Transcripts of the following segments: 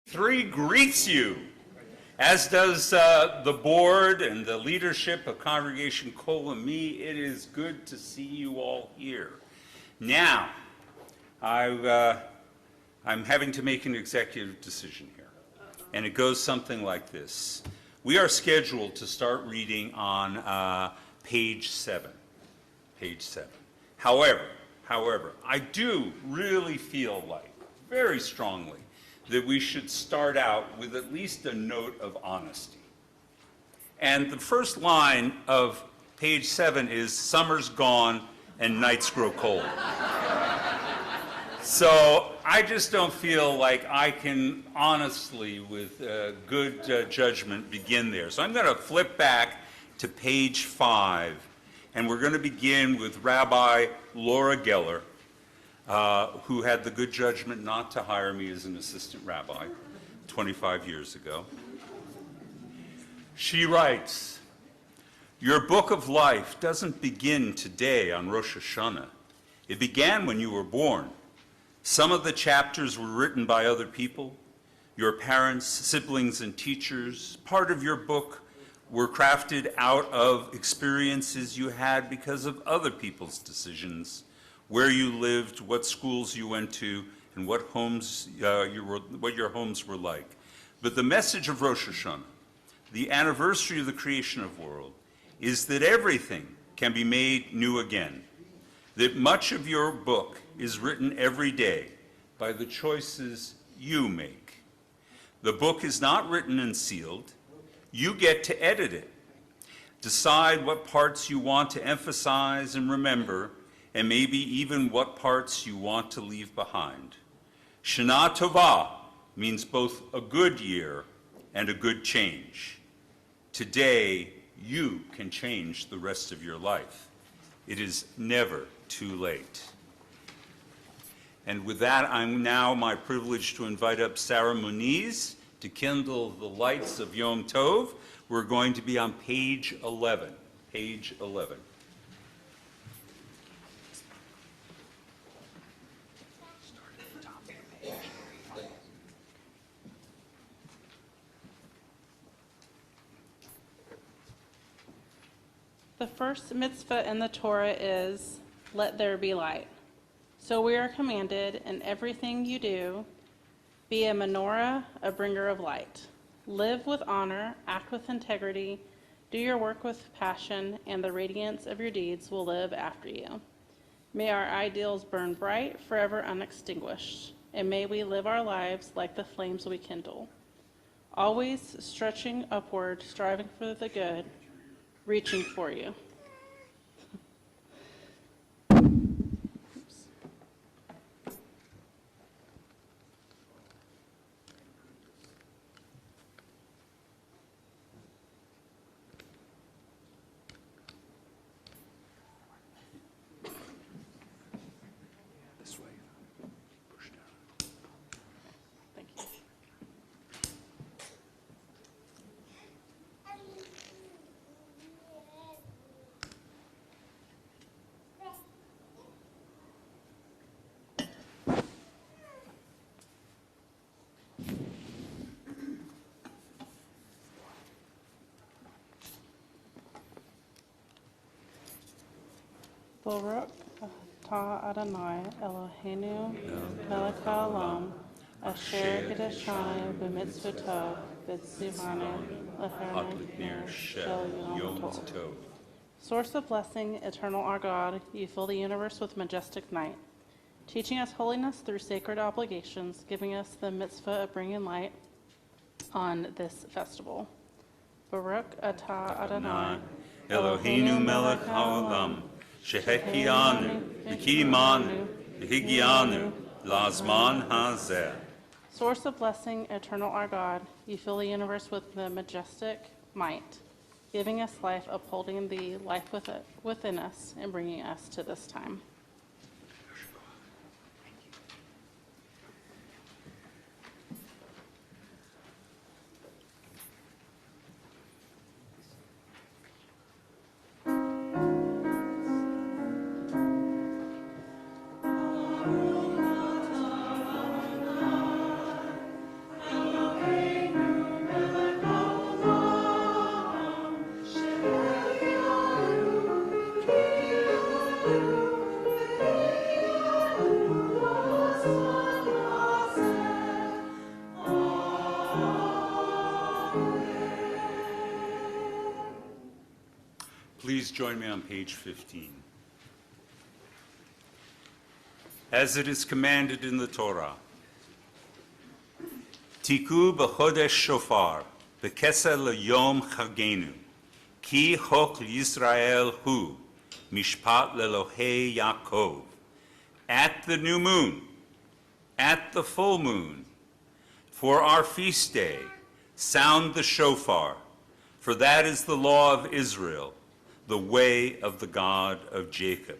3 greets you, as does the board and the leadership of Congregation Kol Ami. It is good to see you all here. Now, I'm having to make an executive decision here, and it goes something like this. We are scheduled to start reading on page 7. Page 7. However, I do really feel like, very strongly, that we should start out with at least a note of honesty. And the first line of page 7 is, "Summer's gone and nights grow cold." So I just don't feel like I can honestly, with good judgment, begin there. So I'm going to flip back to page 5, and we're going to begin with Rabbi Laura Geller, who had the good judgment not to hire me as an assistant rabbi 25 years ago. She writes, "Your book of life doesn't begin today on Rosh Hashanah. It began when you were born. Some of the chapters were written by other people, your parents, siblings, and teachers. Part of your book were crafted out of experiences you had because of other people's decisions, where you lived, what schools you went to, and what your homes were like. But the message of Rosh Hashanah, the anniversary of the creation of the world, is that everything can be made new again, that much of your book is written every day by the choices you make. The book is not written and sealed. You get to edit it, decide what parts you want to emphasize and remember, and maybe even what parts you want to leave behind. Shana Tova means both a good year and a good change. Today, you can change the rest of your life. It is never too late." And with that, I'm now my privilege to invite up Sarah Muniz to kindle the lights of Yom Tov. We're going to be on page 11. Page 11. The first mitzvah in the Torah is, "Let there be light." So we are commanded, in everything you do, be a menorah, a bringer of light. Live with honor, act with integrity, do your work with passion, and the radiance of your deeds will live after you. May our ideals burn bright, forever unextinguished, and may we live our lives like the flames we kindle, always stretching upward, striving for the good, reaching for you. This way. Push down. Thank you. Baruch atah Adonai Eloheinu melech haolam asher kiddushanu b'mitzvotav v'tzivanu l'chernei shel Yom Tov. Source of blessing, eternal our God, you fill the universe with majestic night, teaching us holiness through sacred obligations, giving us the mitzvah of bringing light on this festival. Baruch atah Adonai Eloheinu melech haolam Shehekianu, V'kimanu, V'higianu, Lazman hazeh. Source of blessing, eternal our God, you fill the universe with the majestic might, giving us life, upholding the life within us, and bringing us to this time. Please join me on page 15. As it is commanded in the Torah, Tiku b'chodesh shofar, b'kesel l'yom chagenu, ki chok Yisrael hu, mishpat lelohei Yaakov. At the new moon, at the full moon, for our feast day, sound the shofar, for that is the law of Israel, the way of the God of Jacob.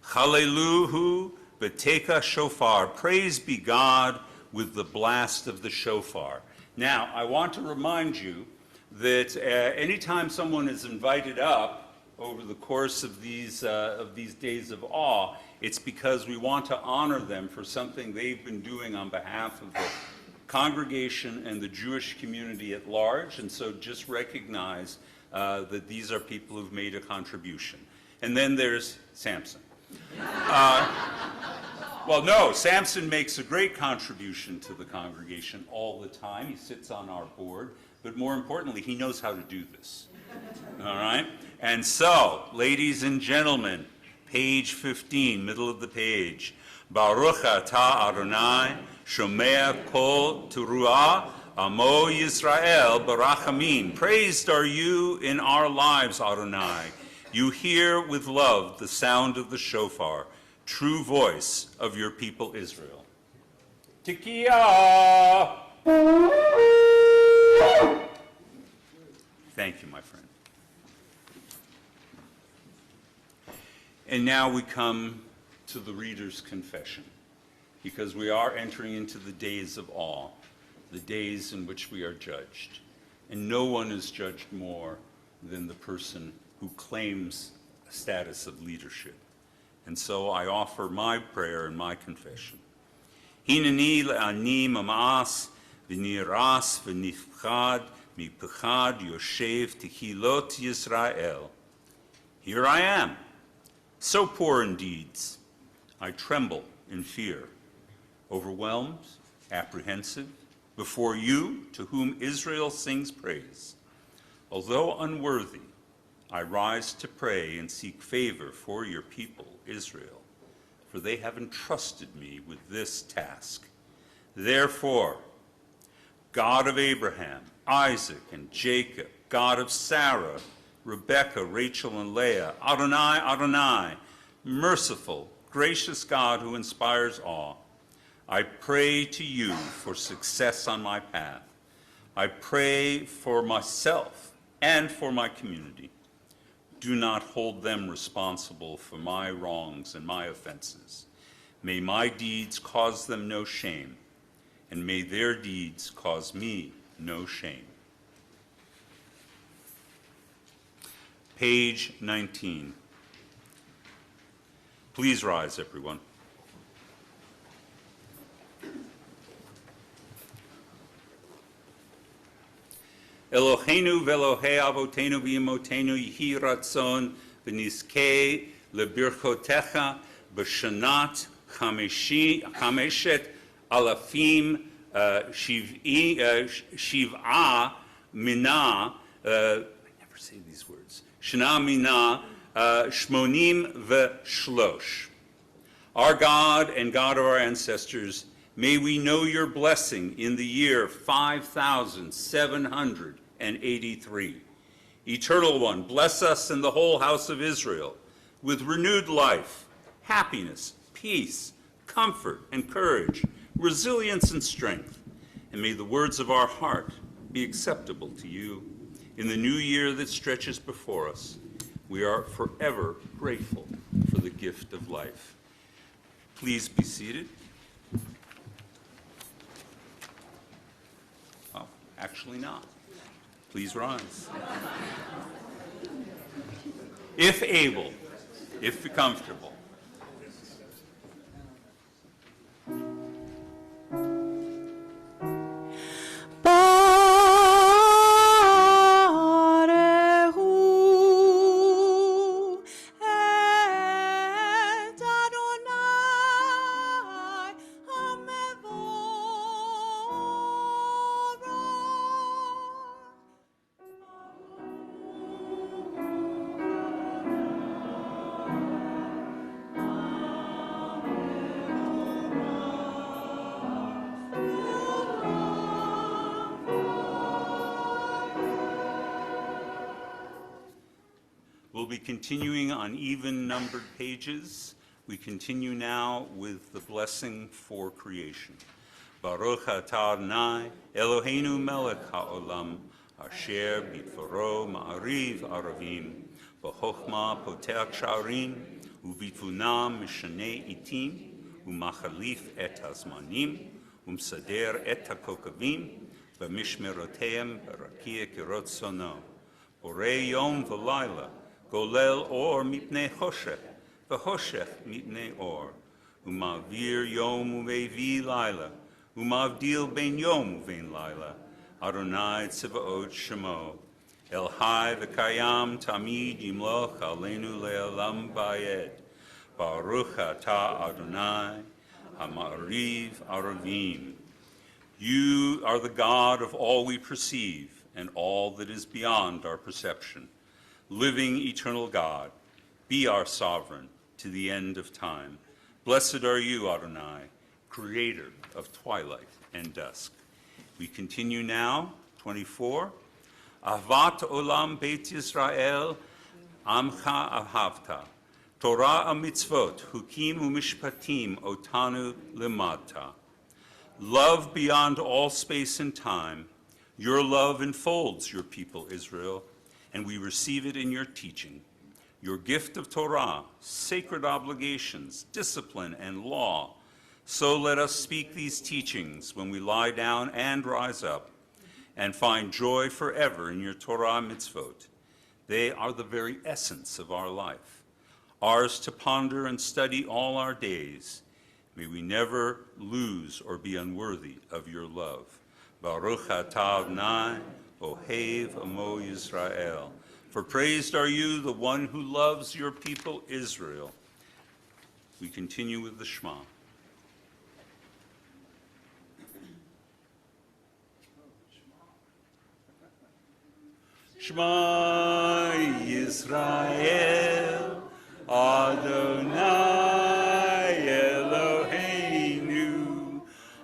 Hallelu b'teka shofar, praise be God with the blast of the shofar. Now, I want to remind you that anytime someone is invited up over the course of these days of awe, it's because we want to honor them for something they've been doing on behalf of the congregation and the Jewish community at large, and so just recognize that these are people who've made a contribution. And then there's Samson. Well, no, Samson makes a great contribution to the congregation all the time. He sits on our board, but more importantly, he knows how to do this. All right? And so, ladies and gentlemen, page 15, middle of the page. Baruch atah Adonai, shomea kol teruah, amo Yisrael barachamim. Praised are you in our lives, Adonai. You hear with love the sound of the shofar, true voice of your people Israel. Tekiah! Thank you, my friend. And now we come to the reader's confession, because we are entering into the days of awe, the days in which we are judged. And no one is judged more than the person who claims a status of leadership. And so I offer my prayer and my confession. Hineni le'ani mam'as v'niras v'nifchad mipechad yoshev tehilot Yisrael. Here I am, so poor in deeds. I tremble in fear, overwhelmed, apprehensive, before you, to whom Israel sings praise. Although unworthy, I rise to pray and seek favor for your people, Israel, for they have entrusted me with this task. Therefore, God of Abraham, Isaac, and Jacob, God of Sarah, Rebekah, Rachel, and Leah, Adonai, Adonai, merciful, gracious God who inspires awe, I pray to you for success on my path. I pray for myself and for my community. Do not hold them responsible for my wrongs and my offenses. May my deeds cause them no shame, and may their deeds cause me no shame. Page 19. Please rise, everyone. Eloheinu ve'Elohei avotenu v'imotenu yihi ratzon v'nizkei lebirchotecha b'shanat chameshet alafim shiv'a mina, I never say these words, shana mina shmonim v'shlosh. Our God and God of our ancestors, may we know your blessing in the year 5783. Eternal One, bless us and the whole house of Israel with renewed life, happiness, peace, comfort and courage, resilience and strength. And may the words of our heart be acceptable to you. In the new year that stretches before us, we are forever grateful for the gift of life. Please be seated. Oh, actually not. Please rise. If able, if comfortable. We'll be continuing on even-numbered pages. We continue now with the blessing for creation. Baruch atah Adonai, Eloheinu melech haolam, asher bidvaro ma'ariv aravim, b'chokhmah potech sha'arim, u'bitvuna mishanei itim, u'machalif et hazmanim, u'msader et hakokavim, b'mishmeroteim b'rakia kirotzono. Borei yom v'layla, golel or mipnei choshech, v'choshech mipnei or, u'ma'avir yom u'vevi layla, u'ma'avdil ben yom u'vein layla, Adonai tziva'ot shemo, El Hai v'kayam tamid yimloch aleinu le'olam vayed, Baruch atah Adonai, ha'ma'ariv aravim. You are the God of all we perceive and all that is beyond our perception. Living eternal God, be our sovereign to the end of time. Blessed are you, Adonai, creator of twilight and dusk. We continue now, 24. Ahvat olam Beit Yisrael, amcha ahavta. Torah mitzvot, hukim umishpatim, otanu limata. Love beyond all space and time. Your love enfolds your people, Israel, and we receive it in your teaching. Your gift of Torah, sacred obligations, discipline, and law. So let us speak these teachings when we lie down and rise up, and find joy forever in your Torah mitzvot. They are the very essence of our life, ours to ponder and study all our days. May we never lose or be unworthy of your love. Baruch atah Adonai, Ohev Amo Yisrael. For praised are you, the one who loves your people Israel. We continue with the Shema. Shema Yisrael, Adonai Eloheinu,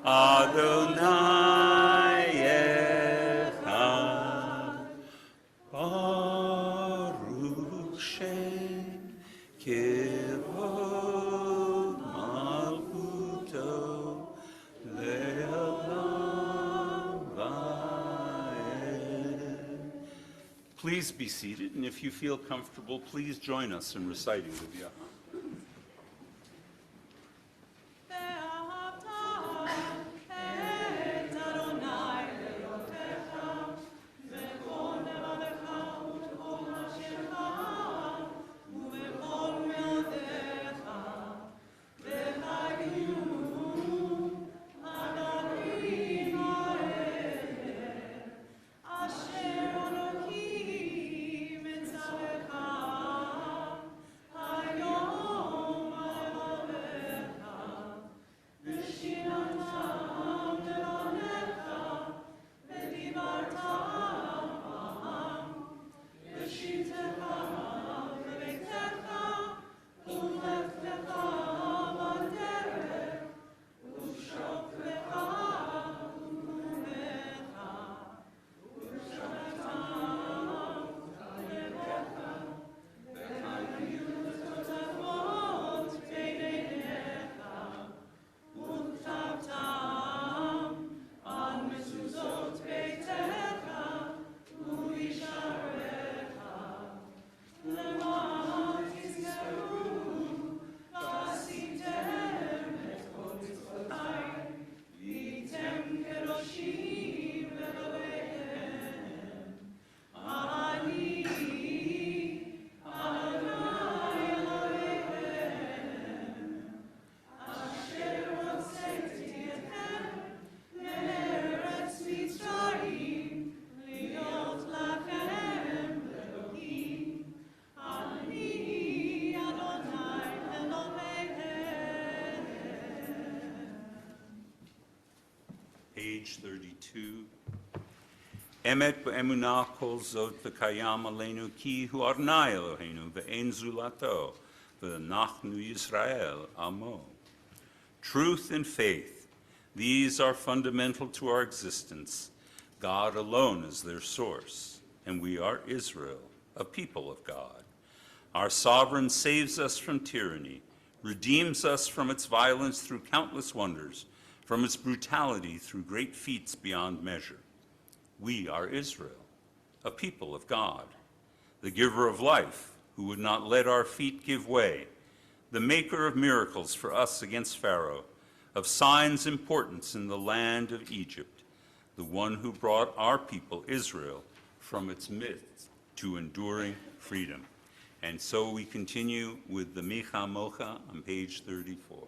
Adonai Echad. Baruch Shem Kevod Malchuto Le'olam Va'ed. Please be seated, and if you feel comfortable, please join us in reciting the V'yah. Page 32. Emet be'emunah kol zot v'kayam aleinu ki hu Adonai Eloheinu ve'en zulato v'nachnu Yisrael amo. Truth and faith, these are fundamental to our existence. God alone is their source, and we are Israel, a people of God. Our sovereign saves us from tyranny, redeems us from its violence through countless wonders, from its brutality through great feats beyond measure. We are Israel, a people of God, the giver of life, who would not let our feet give way, the maker of miracles for us against Pharaoh, of signs importance in the land of Egypt, the one who brought our people, Israel, from its midst to enduring freedom. And so we continue with the Micha Mocha on page 34.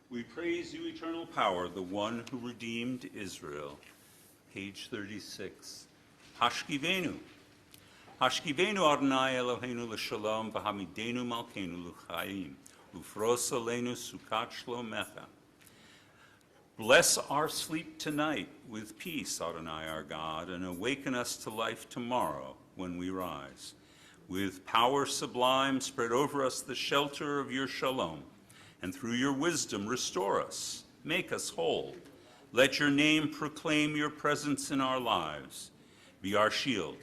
We praise you, eternal power, the one who redeemed Israel. Page 36. Hashkivenu. Hashkivenu Adonai Eloheinu l'shalom v'hamidenu malkeinu l'chaim ufros aleinu sukat shlomecha. Bless our sleep tonight with peace, Adonai our God, and awaken us to life tomorrow when we rise. With power sublime, spread over us the shelter of your shalom, and through your wisdom restore us, make us whole. Let your name proclaim your presence in our lives. Be our shield.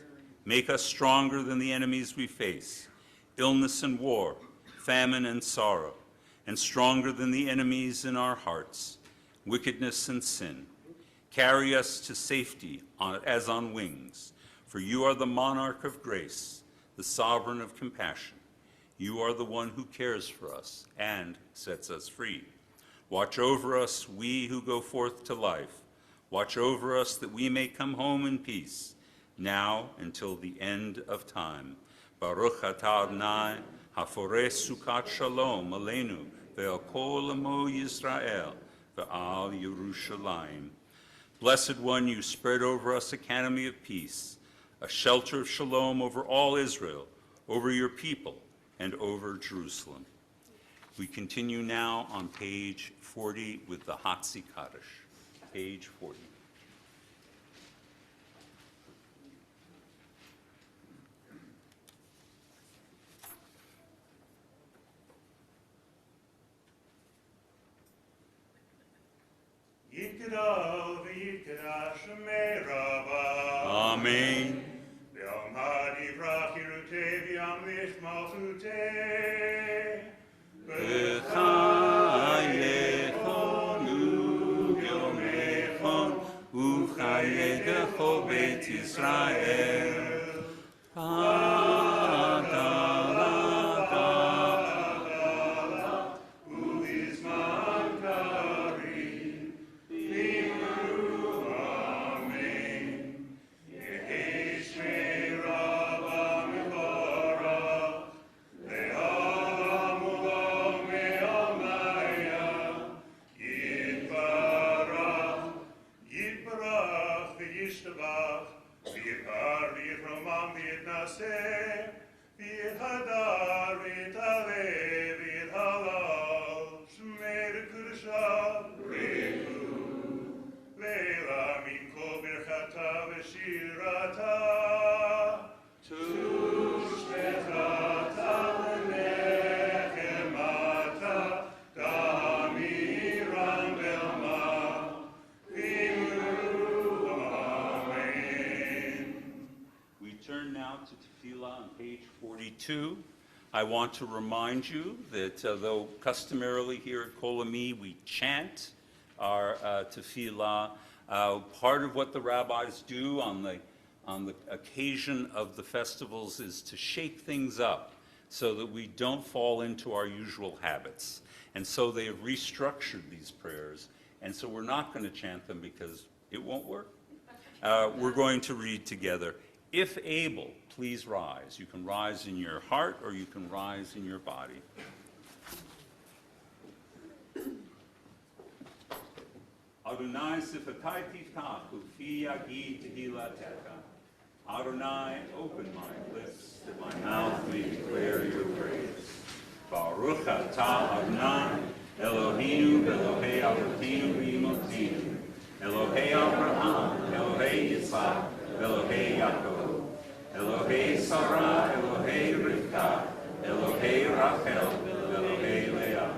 Make us stronger than the enemies we face, illness and war, famine and sorrow, and stronger than the enemies in our hearts, wickedness and sin. Carry us to safety as on wings, for you are the monarch of grace, the sovereign of compassion. You are the one who cares for us and sets us free. Watch over us, we who go forth to life. Watch over us that we may come home in peace, now until the end of time. Baruch atah Adonai, hafores sukat shalom aleinu, ve'al kol amo Yisrael, ve'al Yerushalayim. Blessed one, you spread over us a canopy of peace, a shelter of shalom over all Israel, over your people, and over Jerusalem. We continue now on page 40 with the Hatzi Kaddish. Page 40. Yitgadol v'yitgadash shemei Rabbi. Amen. V'yom hadivrach yirutei v'yam lish malchutei. V'chayechon u'yomechon u'chayedecho Beit Yisrael. I want to remind you that though customarily here at Kol Ami we chant our tefillah, part of what the rabbis do on the occasion of the festivals is to shake things up. so that we don't fall into our usual habits. And so they have restructured these prayers, and so we're not going to chant them because it won't work. We're going to read together. If able, please rise. You can rise in your heart or you can rise in your body. Adonai sifatai tiftach ufi yagi tehilatecha. Adonai, open my lips that my mouth may declare your praise. Baruch atah Adonai, Eloheinu Elohei Avotenu v'imotenu, Elohei Abraham, Elohei Yitzhak, Elohei Yaakov, Elohei Sarah, Elohei Rivka, Elohei Rachel, Elohei Leah,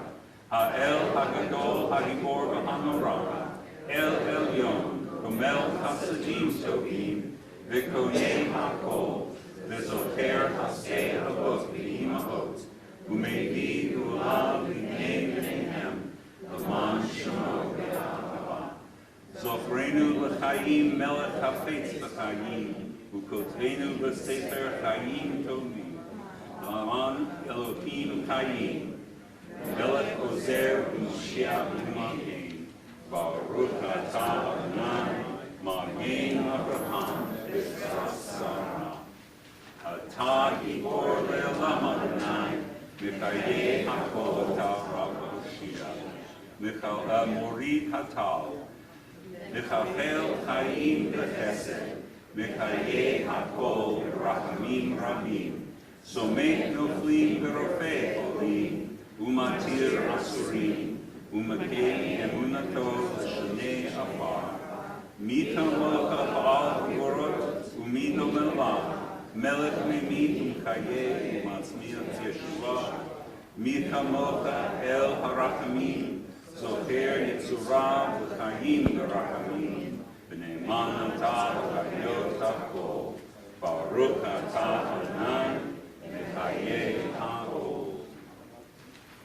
Ha'el Hagadol Hagibor v'Hanorah, El Elyon, Gomel Chasadim Tovim, V'Konei HaKol, V'Zocher Hasei Avot v'Imahot, U'Mevi U'Lav L'nei B'neihem, L'man Shemo V'Ahava. Zochrenu L'chaim Melech Hafetz B'Chaim, U'Kotvenu B'Sefer Chaim Tovim, L'man Elohim Chaim, Melech Ozer U'Mashiach U'Magen, Baruch atah Adonai, Magen Abraham v'Sarah. Atah Gibor le'olam Adonai, Mechayeh hakol atah Rav Hoshea, Morid hatal, Mechachel Chaim v'Chesed, Mechayeh hakol Rachamim Rabim, Somech noflim v'rofeh cholim, Umatir asurim, Umakei emunato l'shanei afar. Mita mocha ba'al gorot, umido melah, melech memit umchayeh umatzmiat yeshua. Mita mocha el harachamim, zocher yitzurav l'chayim l'rachamim, v'neiman atah l'chayot hakol, baruch atah Adonai, mechayeh ha'ol.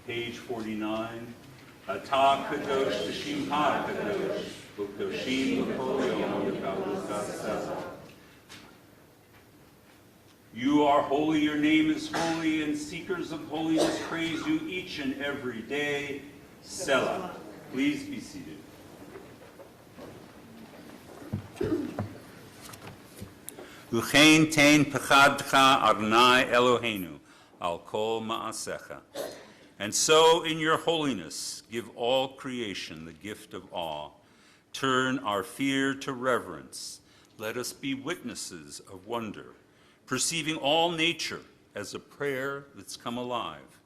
Page 49. Atah kadosh v'shimcha kadosh, v'kadoshim v'kol yom v'kadosh. You are holy, your name is holy, and seekers of holiness praise you each and every day. Selah. Please be seated. Uchein tein pechadcha Adonai Eloheinu al kol ma'asecha. And so, in your holiness, give all creation the gift of awe. Turn our fear to reverence. Let us be witnesses of wonder, perceiving all nature as a prayer that's come alive.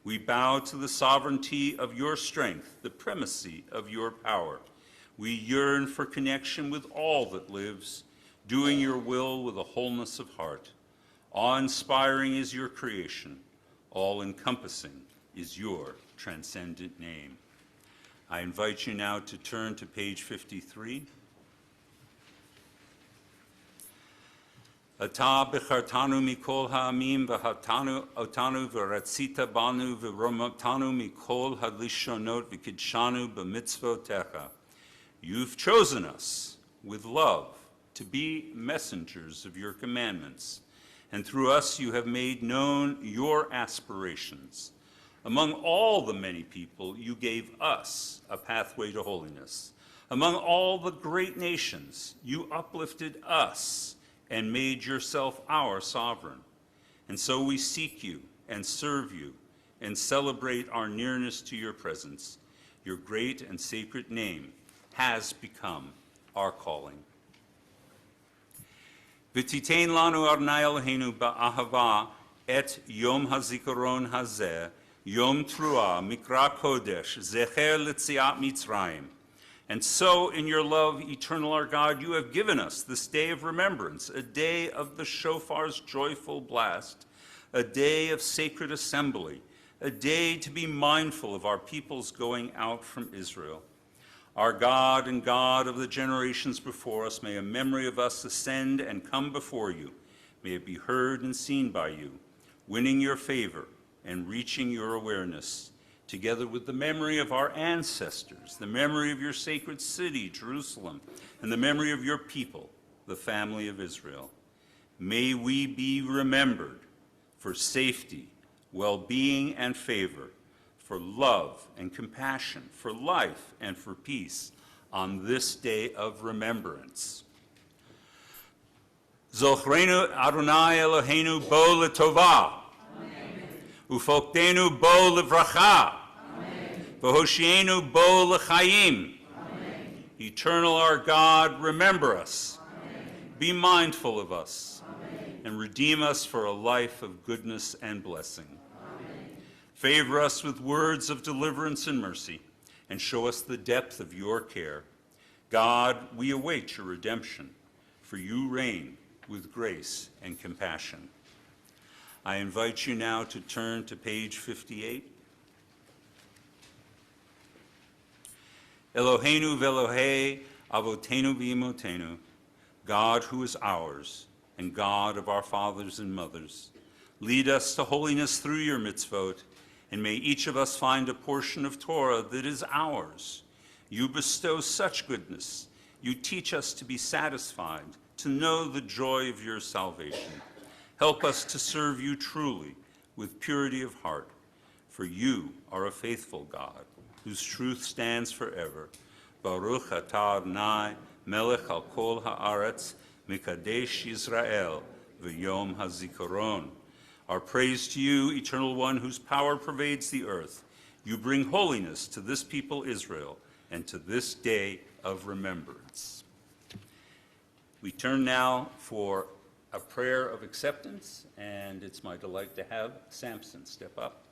We bow to the sovereignty of your strength, the primacy of your power. We yearn for connection with all that lives, doing your will with a wholeness of heart. Awe-inspiring is your creation, all-encompassing is your transcendent name. I invite you now to turn to page 53. Atah bechartanu mikol ha'amim v'hatanu otanu v'ratzita banu v'romotanu mikol hadlishonot v'kidshanu b'mitzvotecha. You've chosen us with love to be messengers of your commandments, and through us you have made known your aspirations. Among all the many people, you gave us a pathway to holiness. Among all the great nations, you uplifted us and made yourself our sovereign. And so we seek you and serve you and celebrate our nearness to your presence. Your great and sacred name has become our calling. V'titein lanu Adonai Eloheinu ba'ahava et yom hazikaron hazeh, Yom Truah, Mikra Kodesh, Zecher L'Tziat Mitzrayim. And so, in your love, eternal our God, you have given us this day of remembrance, a day of the shofar's joyful blast, a day of sacred assembly, a day to be mindful of our people's going out from Israel. Our God and God of the generations before us, may a memory of us ascend and come before you. May it be heard and seen by you, winning your favor and reaching your awareness, together with the memory of our ancestors, the memory of your sacred city, Jerusalem, and the memory of your people, the family of Israel. May we be remembered for safety, well-being and favor, for love and compassion, for life and for peace on this day of remembrance. Zochrenu Adonai Eloheinu bo letovah, ufoktenu bo levracha, v'hoshienu bo lechayim. Eternal our God, remember us. Be mindful of us. And redeem us for a life of goodness and blessing. Favor us with words of deliverance and mercy, and show us the depth of your care. God, we await your redemption, for you reign with grace and compassion. I invite you now to turn to page 58. Eloheinu ve'Elohei avotenu v'imotenu, God who is ours, and God of our fathers and mothers, lead us to holiness through your mitzvot, and may each of us find a portion of Torah that is ours. You bestow such goodness. You teach us to be satisfied, to know the joy of your salvation. Help us to serve you truly with purity of heart, for you are a faithful God, whose truth stands forever. Baruch atah Adonai, melech al kol haaretz, mikadesh Yisrael, v'yom hazikaron. Our praise to you, eternal one, whose power pervades the earth. You bring holiness to this people Israel and to this day of remembrance. We turn now for a prayer of acceptance, and it's my delight to have Samson step up.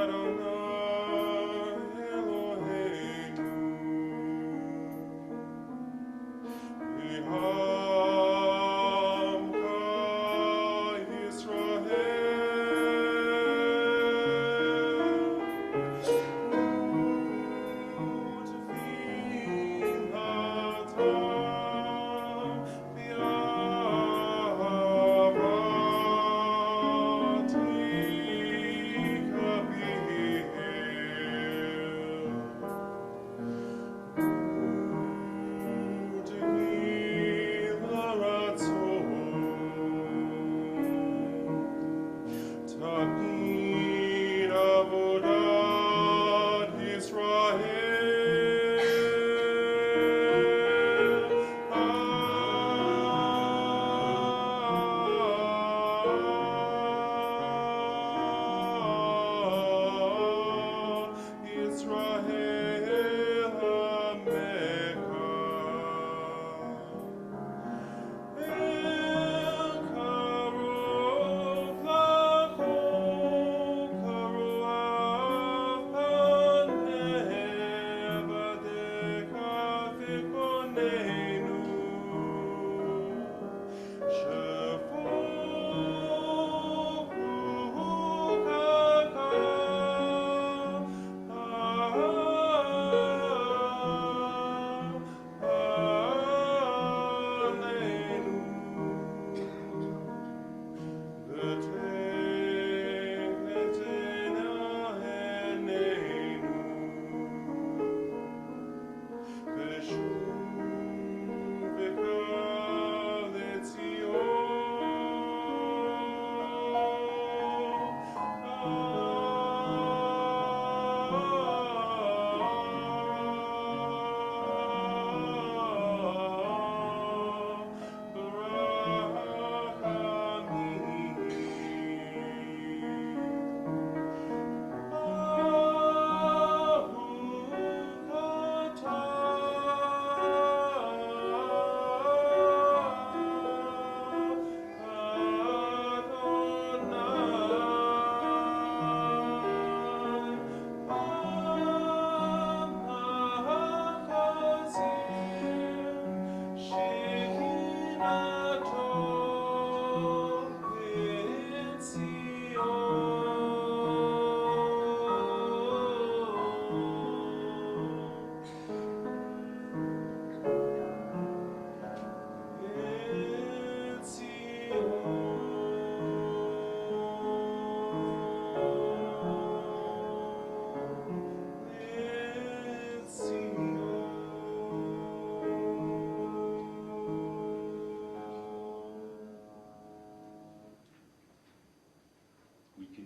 Adonai Eloheinu,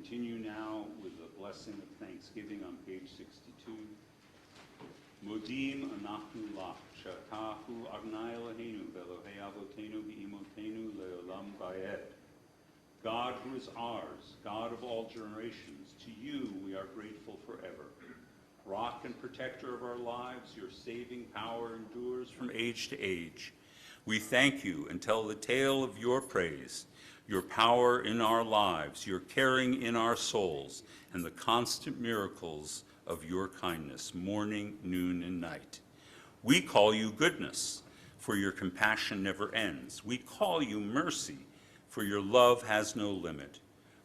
continue now with the blessing of thanksgiving on page 62. Modim anachnu lach, she'ata hu Adonai Eloheinu, ve'Elohei avoteinu ve'imotenu le'olam va'ed. God who is ours, God of all generations, to you we are grateful forever. Rock and protector of our lives, your saving power endures from age to age. We thank you and tell the tale of your praise, your power in our lives, your caring in our souls, and the constant miracles of your kindness, morning, noon, and night. We call you goodness, for your compassion never ends. We call you mercy, for your love has no limit.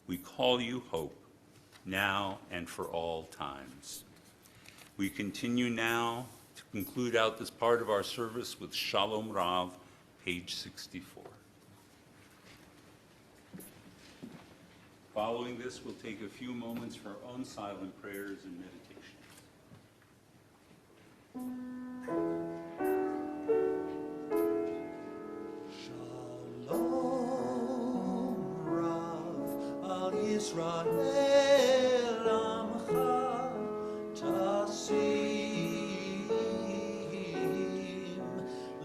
We call you hope, now and for all times. We continue now to conclude out this part of our service with Shalom Rav, page 64. Following this, we'll take a few moments for our own silent prayers and meditations. Shalom Rav al Yisrael Amcha Tasim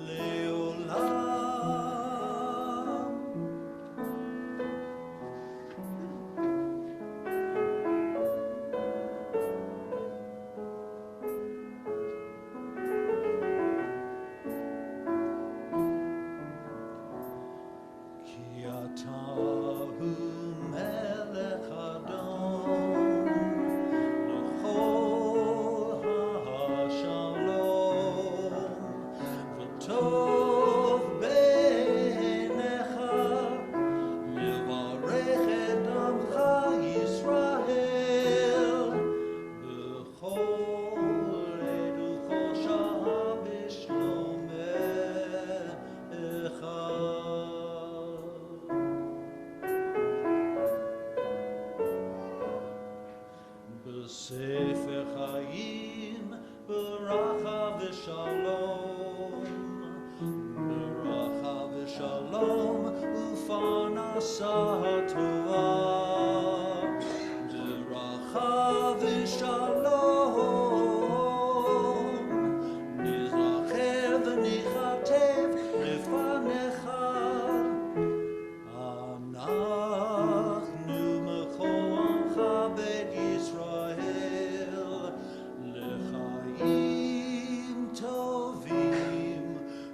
Leolam. Ki atahu melech Adon l'chol ha'shalom v'tov beinecha levarech et amcha Yisrael b'chol educhol shah b'shlomecha. B'sefer Chaim, b'racha v'shalom, b'racha v'shalom, u'fanasa tova, b'racha v'shalom, nizracher v'nichatev lefanecha. Anachnu mechol amcha bet Yisrael lechaim tovim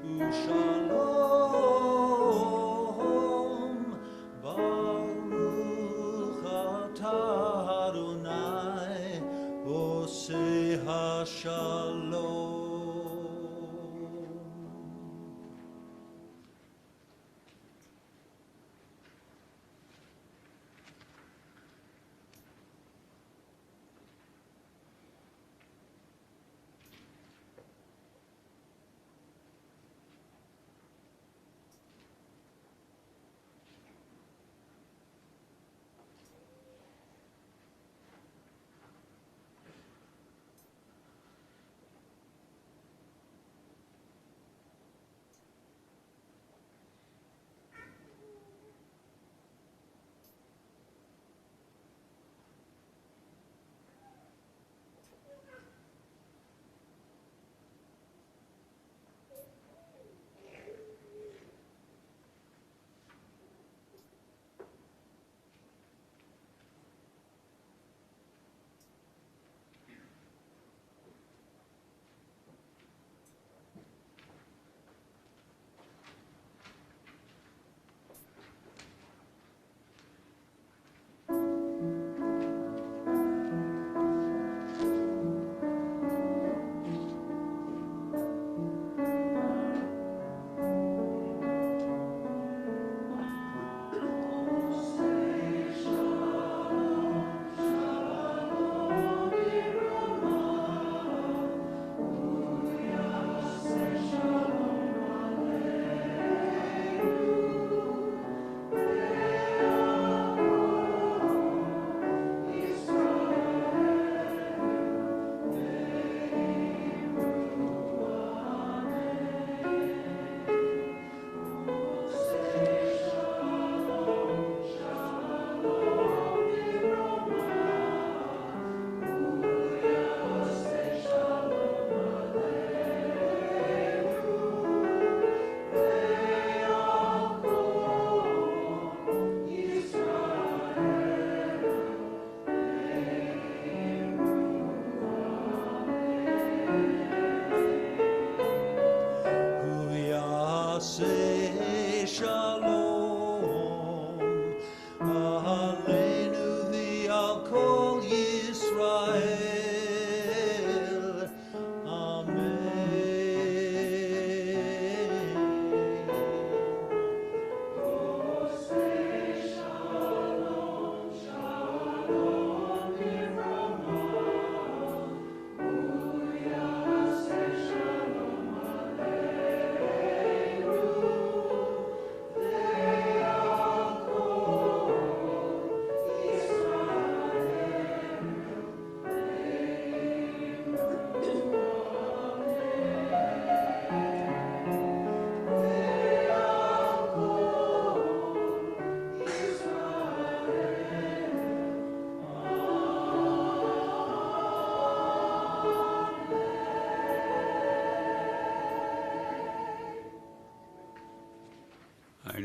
u'shalom ba'olam.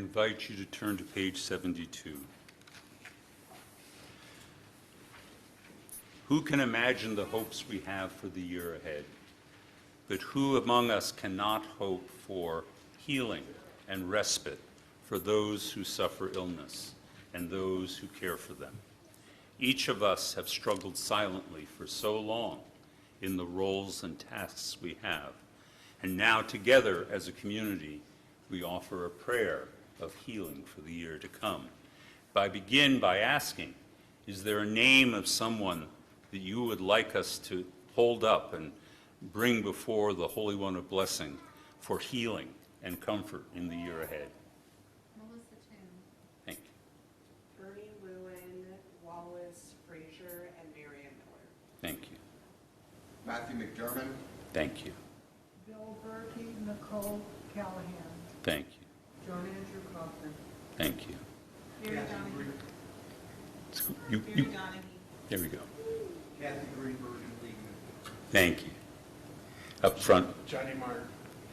invite you to turn to page 72. Who can imagine the hopes we have for the year ahead? But who among us cannot hope for healing and respite for those who suffer illness and those who care for them? Each of us have struggled silently for so long in the roles and tasks we have. And now together as a community, we offer a prayer of healing for the year to come. I begin by asking, is there a name of someone that you would like us to hold up and bring before the Holy One of Blessing for healing and comfort in the year ahead? Melissa Toon. Thank you. Bernie Lewin, Wallace Frazier, and Marion Miller. Thank you. Matthew McDermott. Thank you. Bill Berkey, Nicole Callahan. Thank you. John Andrew Kaufman. Thank you. Mary Donahue. You, Mary Donahue. there we go. Kathy Greenberg and League. Thank you. Up front, Johnny Martin.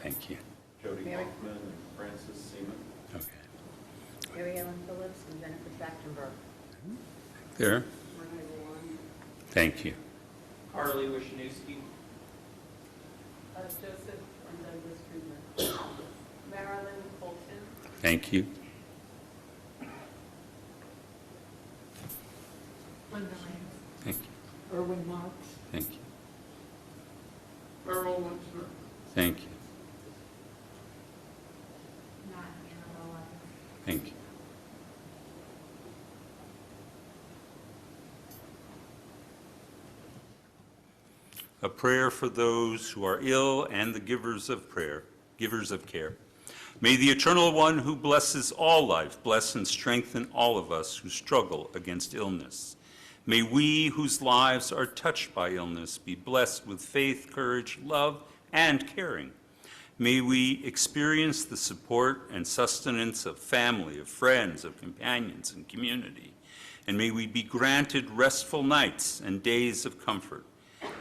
thank you. Jody Mary- Hoffman and Francis Seaman. Okay. Mary Ellen Phillips and Jennifer Trachtenberg. There. Renee Warren. Thank you. Harley Wisniewski. Joseph and Douglas Kruger. Marilyn Colton. Thank you. Linda Lance. Thank you. Erwin Knox. Thank you. Earl Winsler. Thank you. Not Anna Lowe. Thank you. A prayer for those who are ill and the givers of prayer, givers of care. May the Eternal One who blesses all life bless and strengthen all of us who struggle against illness. May we whose lives are touched by illness be blessed with faith, courage, love, and caring. May we experience the support and sustenance of family, of friends, of companions, and community. And may we be granted restful nights and days of comfort.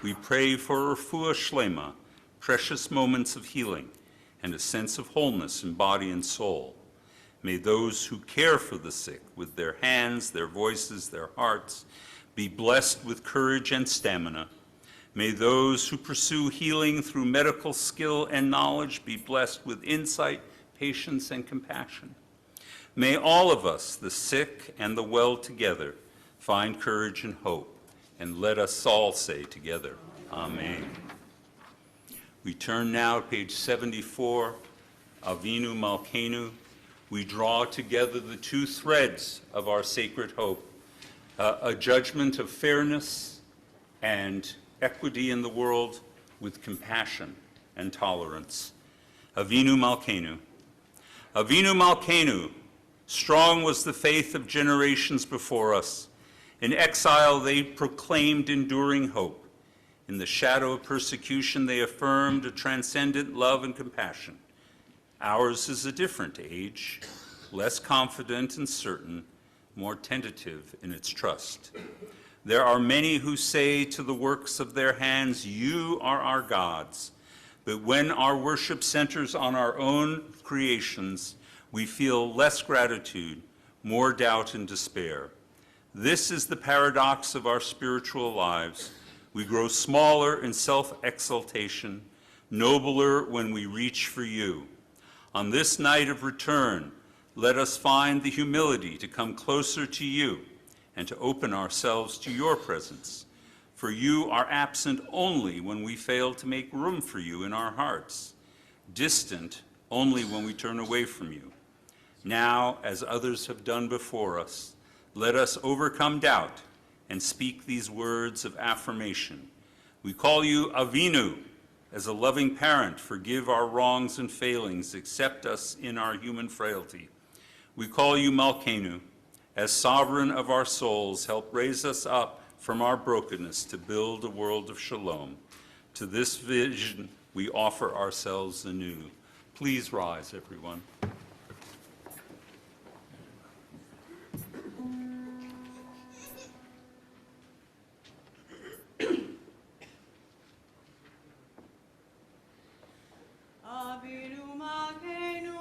We pray for refuah shlema, precious moments of healing, and a sense of wholeness in body and soul. May those who care for the sick with their hands, their voices, their hearts, be blessed with courage and stamina. May those who pursue healing through medical skill and knowledge be blessed with insight, patience, and compassion. May all of us, the sick and the well together, find courage and hope. And let us all say together, Amen. We turn now to page 74, Avinu Malkeinu. We draw together the two threads of our sacred hope, a judgment of fairness and equity in the world with compassion and tolerance. Avinu Malkeinu. Avinu Malkeinu, strong was the faith of generations before us. In exile, they proclaimed enduring hope. In the shadow of persecution, they affirmed a transcendent love and compassion. Ours is a different age, less confident and certain, more tentative in its trust. There are many who say to the works of their hands, "You are our gods." But when our worship centers on our own creations, we feel less gratitude, more doubt and despair. This is the paradox of our spiritual lives. We grow smaller in self-exaltation, nobler when we reach for you. On this night of return, let us find the humility to come closer to you and to open ourselves to your presence. For you are absent only when we fail to make room for you in our hearts, distant only when we turn away from you. Now, as others have done before us, let us overcome doubt and speak these words of affirmation. We call you Avinu. As a loving parent, forgive our wrongs and failings, accept us in our human frailty. We call you Malkeinu. As sovereign of our souls, help raise us up from our brokenness to build a world of shalom. To this vision, we offer ourselves anew. Please rise, everyone. Avinu Malkeinu,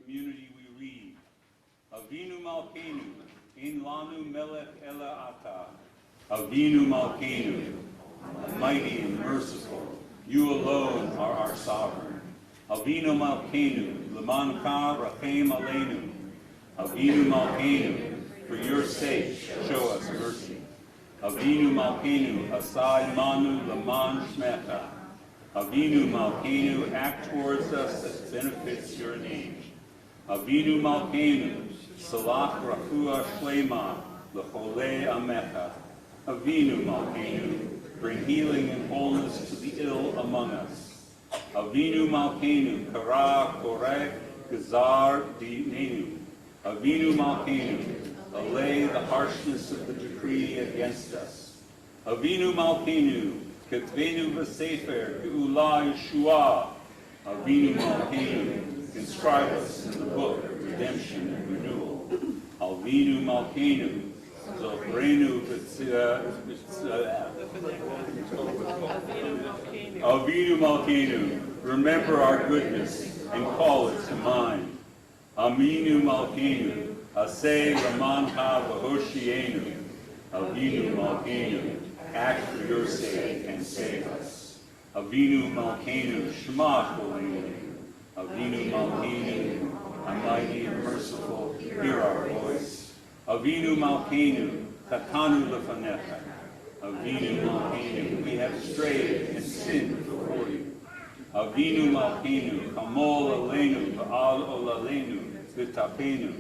community we read, Avinu Malkeinu, Ein Lanu Melech Ela Ata. Avinu Malkeinu, mighty and merciful, you alone are our sovereign. Avinu Malkeinu, Lemancha Rachem Aleinu. Avinu Malkeinu, for your sake, show us mercy. Avinu Malkeinu, Asai Manu Laman Shmecha. Avinu Malkeinu, act towards us that benefits your name. Avinu Malkeinu, Salach Rafua Shlema, L'Chole Amecha. Avinu Malkeinu, bring healing and wholeness to the ill among us. Avinu Malkeinu, Kara Korek Gazar Dinenu. Avinu Malkeinu, allay the harshness of the decree against us. Avinu Malkeinu, Ketvenu V'Sefer Geula Yeshua. Avinu Malkeinu, inscribe us in the book of redemption and renewal. Avinu Malkeinu, Zobrenu Avinu Malkeinu, remember our goodness and call it to mind. Avinu Malkeinu, Aseh Lamancha V'Hoshienu. Avinu Malkeinu, act for your sake and save us. Avinu Malkeinu, Shema Kolenu. Avinu Malkeinu, almighty and merciful, hear our voice. Avinu Malkeinu, Tatanu Lefanecha. Avinu Malkeinu, we have strayed and sinned before you. Avinu Malkeinu, Kamol Aleinu, V'al Olalenu, V'tapenu.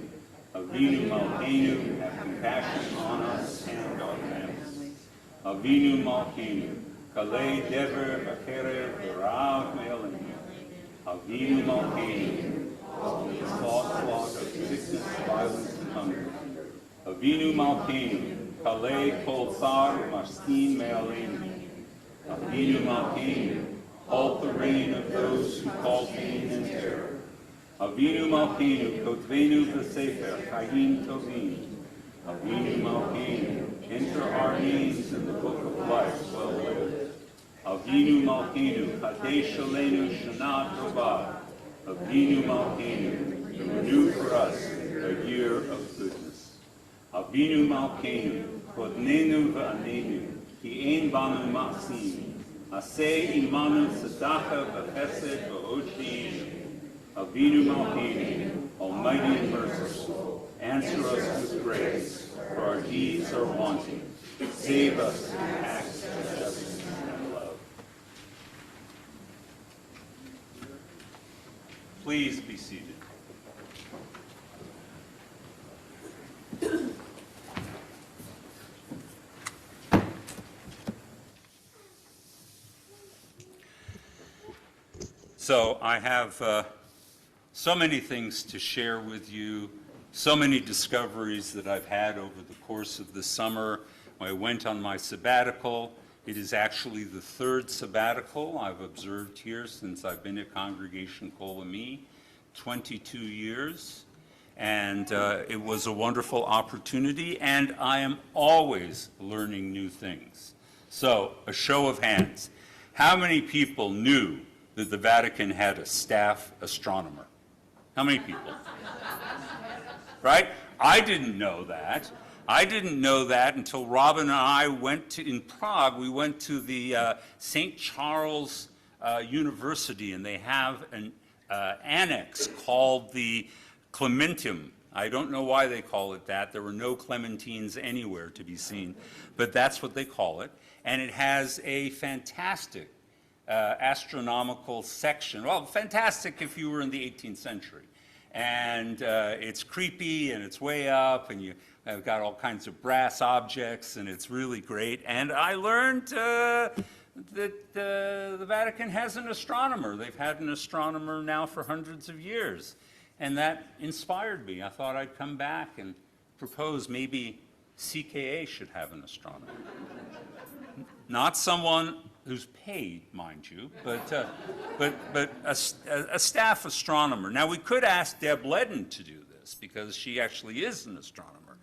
Avinu Malkeinu, have compassion on us and our families. Avinu Malkeinu, Kalei Dever V'kerer V'rav Me'elenu. Avinu Malkeinu, the flock of sickness, violence, and hunger. Avinu Malkeinu, Kalei Kol Tsar V'mastin Me'alenu. Avinu Malkeinu, halt the reign of those who call pain and terror. Avinu Malkeinu, Kotvenu V'Sefer Chaim Tovim. Avinu Malkeinu, enter our names in the book of life well lived. Avinu Malkeinu, Kadesh Aleinu Shana Tova. Avinu Malkeinu, renew for us a year of goodness. Avinu Malkeinu, Kodnenu V'Anenu, Ki Ein Banu Masim. Aseh Imanu Tzedakah V'Chesed V'Hoshinu. Avinu Malkeinu, almighty and merciful, answer us with grace, for our deeds are wanting. Save us in acts of justice and love. Please be seated. So I have so many things to share with you, so many discoveries that I've had over the course of the summer. When I went on my sabbatical, it is actually the third sabbatical I've observed here since I've been at Congregation Kol Ami, 22 years. And it was a wonderful opportunity, and I am always learning new things. So, a show of hands. How many people knew that the Vatican had a staff astronomer? How many people? Right? I didn't know that. I didn't know that until Robin and I went to, in Prague, we went to the St. Charles University, and they have an annex called the Clementum. I don't know why they call it that. There were no clementines anywhere to be seen, but that's what they call it. And it has a fantastic astronomical section. Well, fantastic if you were in the 18th century. And it's creepy, and it's way up, and you've got all kinds of brass objects, and it's really great. And I learned that the Vatican has an astronomer. They've had an astronomer now for hundreds of years. And that inspired me. I thought I'd come back and propose maybe CKA should have an astronomer. Not someone who's paid, mind you, but a staff astronomer. Now, we could ask Deb Ledden to do this because she actually is an astronomer,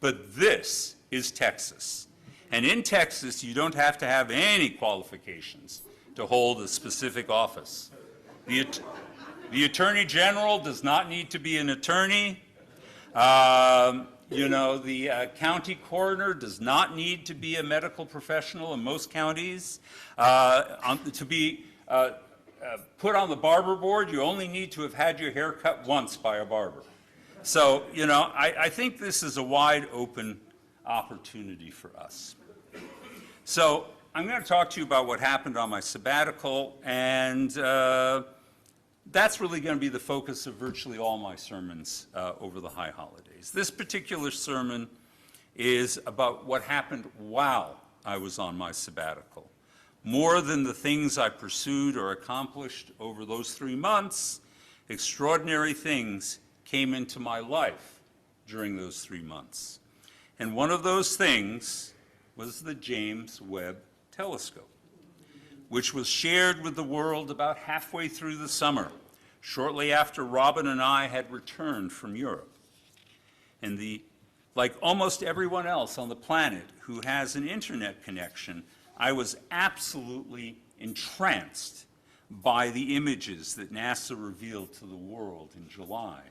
but this is Texas. And in Texas, you don't have to have any qualifications to hold a specific office. The Attorney General does not need to be an attorney. The county coroner does not need to be a medical professional in most counties. To be put on the barber board, you only need to have had your hair cut once by a barber. So, I think this is a wide open opportunity for us. So, I'm going to talk to you about what happened on my sabbatical, and that's really going to be the focus of virtually all my sermons over the high holidays. This particular sermon is about what happened while I was on my sabbatical. More than the things I pursued or accomplished over those 3 months, extraordinary things came into my life during those 3 months. And one of those things was the James Webb Telescope, which was shared with the world about halfway through the summer, shortly after Robin and I had returned from Europe. And like almost everyone else on the planet who has an internet connection, I was absolutely entranced by the images that NASA revealed to the world in July.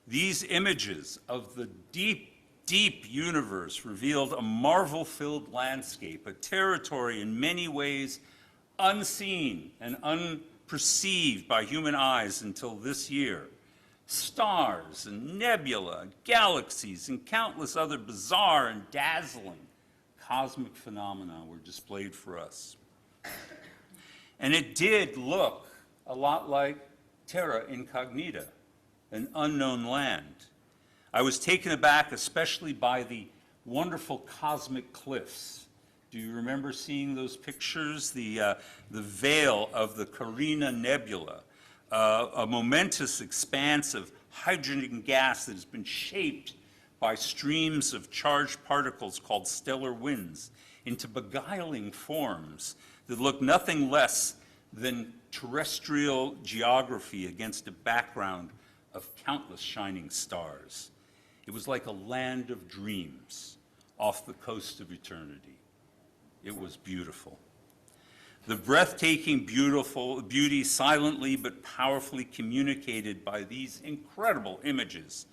These images of the deep, deep universe revealed a marvel-filled landscape, a territory in many ways unseen and unperceived by human eyes until this year. Stars and nebula, galaxies, and countless other bizarre and dazzling cosmic phenomena were displayed for us. And it did look a lot like terra incognita, an unknown land. I was taken aback especially by the wonderful cosmic cliffs. Do you remember seeing those pictures? The veil of the Carina Nebula, a momentous expanse of hydrogen gas that has been shaped by streams of charged particles called stellar winds into beguiling forms that look nothing less than terrestrial geography against a background of countless shining stars. It was like a land of dreams off the coast of eternity. It was beautiful. The breathtaking beauty silently but powerfully communicated by these incredible images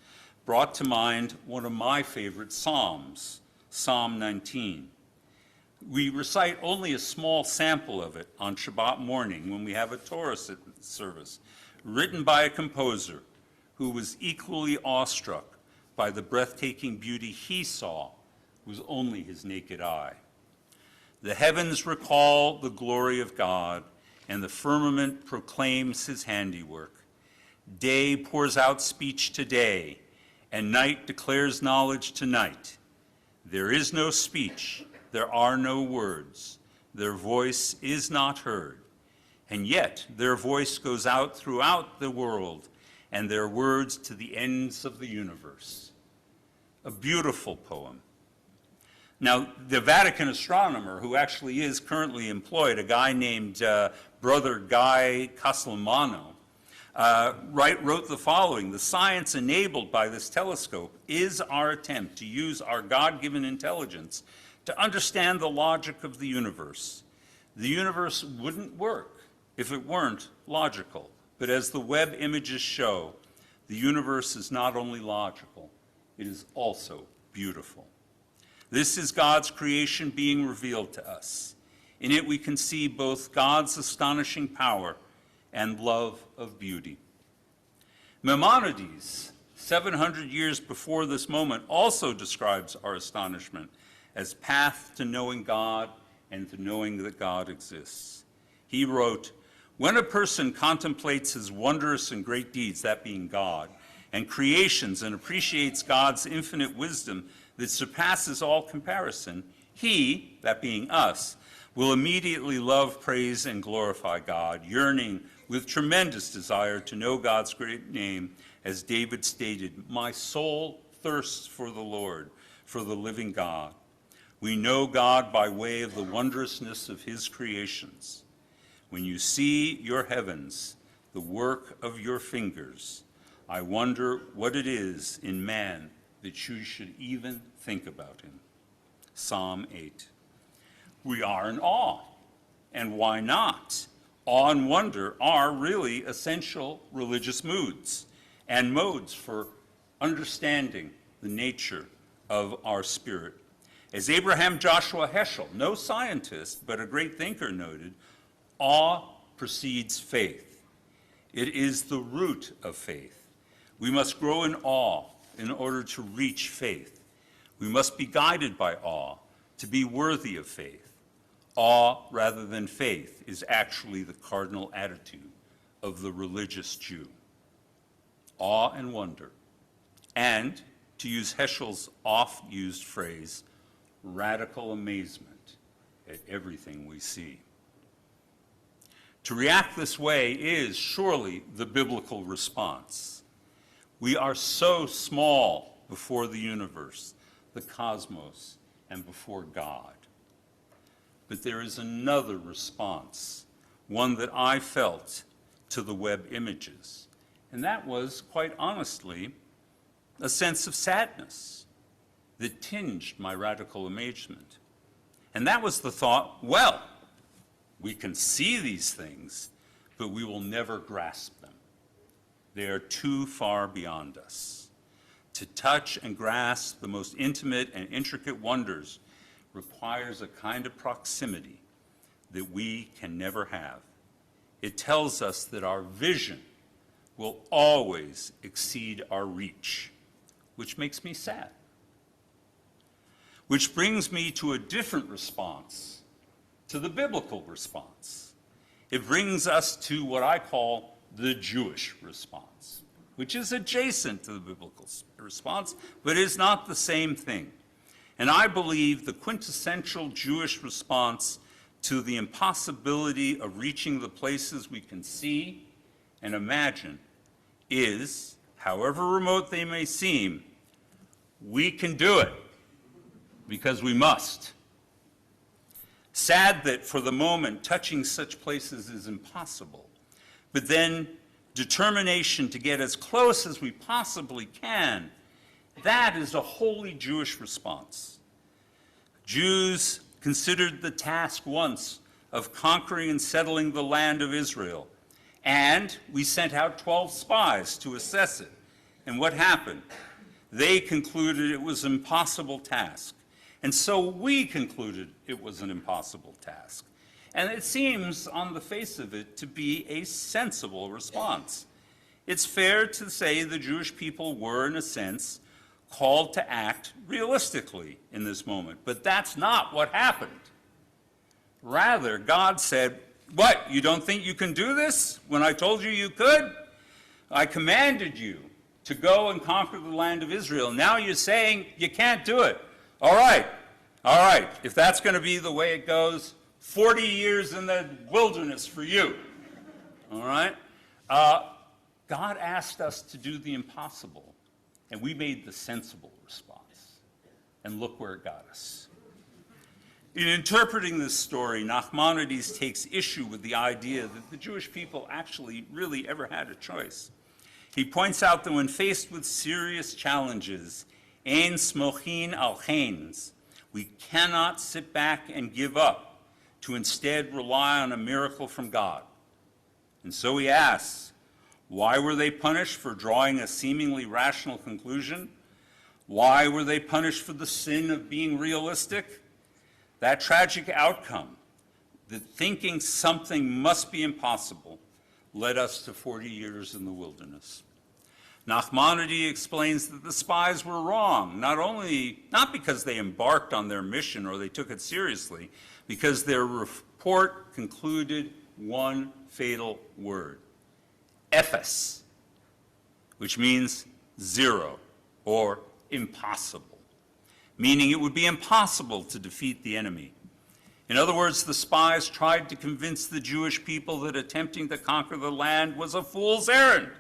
brought to mind one of my favorite Psalms, Psalm 19. We recite only a small sample of it on Shabbat morning when we have a Torah service, written by a composer who was equally awestruck by the breathtaking beauty he saw with only his naked eye. The heavens recall the glory of God, and the firmament proclaims his handiwork. Day pours out speech to day, and night declares knowledge to night. There is no speech, there are no words, their voice is not heard, and yet their voice goes out throughout the world, and their words to the ends of the universe. A beautiful poem. Now, the Vatican astronomer, who actually is currently employed, a guy named Brother Guy Castellamano, wrote the following: "The science enabled by this telescope is our attempt to use our God-given intelligence to understand the logic of the universe. The universe wouldn't work if it weren't logical, but as the Webb images show, the universe is not only logical, it is also beautiful. This is God's creation being revealed to us. In it we can see both God's astonishing power and love of beauty." Maimonides, 700 years before this moment, also describes our astonishment as path to knowing God and to knowing that God exists. He wrote, "When a person contemplates his wondrous and great deeds, that being God, and creations, and appreciates God's infinite wisdom that surpasses all comparison, he, that being us, will immediately love, praise, and glorify God, yearning with tremendous desire to know God's great name, as David stated, 'My soul thirsts for the Lord, for the living God.' We know God by way of the wondrousness of his creations. When you see your heavens, the work of your fingers, I wonder what it is in man that you should even think about him." Psalm 8. We are in awe, and why not? Awe and wonder are really essential religious moods and modes for understanding the nature of our spirit. As Abraham Joshua Heschel, no scientist but a great thinker, noted, awe precedes faith. It is the root of faith. We must grow in awe in order to reach faith. We must be guided by awe to be worthy of faith. Awe rather than faith is actually the cardinal attitude of the religious Jew. Awe and wonder, and, to use Heschel's oft-used phrase, radical amazement at everything we see. To react this way is surely the biblical response. We are so small before the universe, the cosmos, and before God. But there is another response, one that I felt to the web images, and that was, quite honestly, a sense of sadness that tinged my radical amazement. And that was the thought, well, we can see these things, but we will never grasp them. They are too far beyond us. To touch and grasp the most intimate and intricate wonders requires a kind of proximity that we can never have. It tells us that our vision will always exceed our reach, which makes me sad. Which brings me to a different response, to the biblical response. It brings us to what I call the Jewish response, which is adjacent to the biblical response, but is not the same thing. And I believe the quintessential Jewish response to the impossibility of reaching the places we can see and imagine is, however remote they may seem, we can do it because we must. Sad that for the moment touching such places is impossible, but then determination to get as close as we possibly can, that is a wholly Jewish response. Jews considered the task once of conquering and settling the land of Israel, and we sent out 12 spies to assess it. And what happened? They concluded it was an impossible task. And so we concluded it was an impossible task. And it seems, on the face of it, to be a sensible response. It's fair to say the Jewish people were, in a sense, called to act realistically in this moment. But that's not what happened. Rather, God said, what, you don't think you can do this when I told you you could? I commanded you to go and conquer the land of Israel. Now you're saying you can't do it. All right, if that's going to be the way it goes, 40 years in the wilderness for you. All right? God asked us to do the impossible, and we made the sensible response. And look where it got us. In interpreting this story, Nachmanides takes issue with the idea that the Jewish people actually really ever had a choice. He points out that when faced with serious challenges, ein smochin al chains, we cannot sit back and give up, to instead rely on a miracle from God. And so he asks, why were they punished for drawing a seemingly rational conclusion? Why were they punished for the sin of being realistic? That tragic outcome, that thinking something must be impossible, led us to 40 years in the wilderness. Nachmanides explains that the spies were wrong, not because they embarked on their mission or they took it seriously, because their report concluded one fatal word, ephes, which means zero or impossible, meaning it would be impossible to defeat the enemy. In other words, the spies tried to convince the Jewish people that attempting to conquer the land was a fool's errand.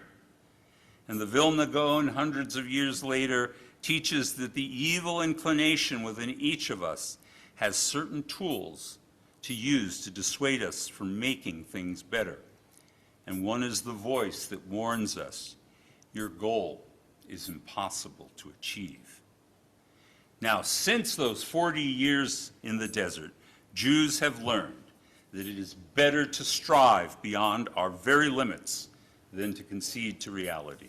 And the Vilna Gaon, hundreds of years later, teaches that the evil inclination within each of us has certain tools to use to dissuade us from making things better. And one is the voice that warns us, your goal is impossible to achieve. Now, since those 40 years in the desert, Jews have learned that it is better to strive beyond our very limits than to concede to reality.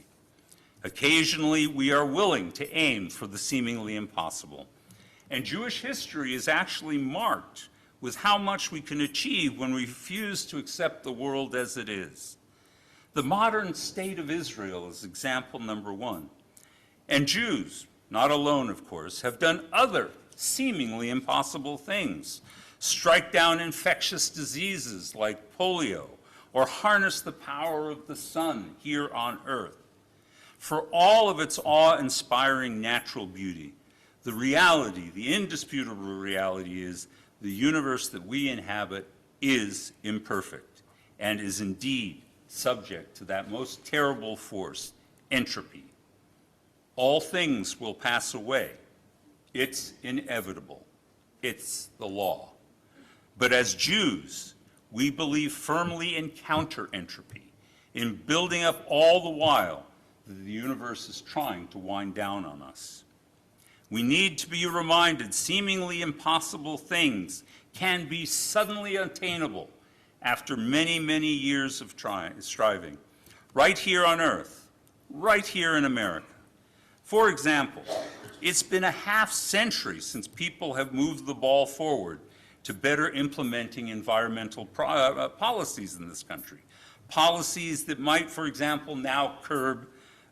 Occasionally, we are willing to aim for the seemingly impossible. And Jewish history is actually marked with how much we can achieve when we refuse to accept the world as it is. The modern state of Israel is example number one. And Jews, not alone of course, have done other seemingly impossible things. Strike down infectious diseases like polio, or harness the power of the sun here on earth. For all of its awe-inspiring natural beauty, the reality, the indisputable reality is the universe that we inhabit is imperfect and is indeed subject to that most terrible force, entropy. All things will pass away. It's inevitable. It's the law. But as Jews, we believe firmly in counter-entropy, in building up all the while that the universe is trying to wind down on us. We need to be reminded seemingly impossible things can be suddenly attainable after many, many years of striving, right here on Earth, right here in America. For example, it's been a half century since people have moved the ball forward to better implementing environmental policies in this country. Policies that might, for example, now curb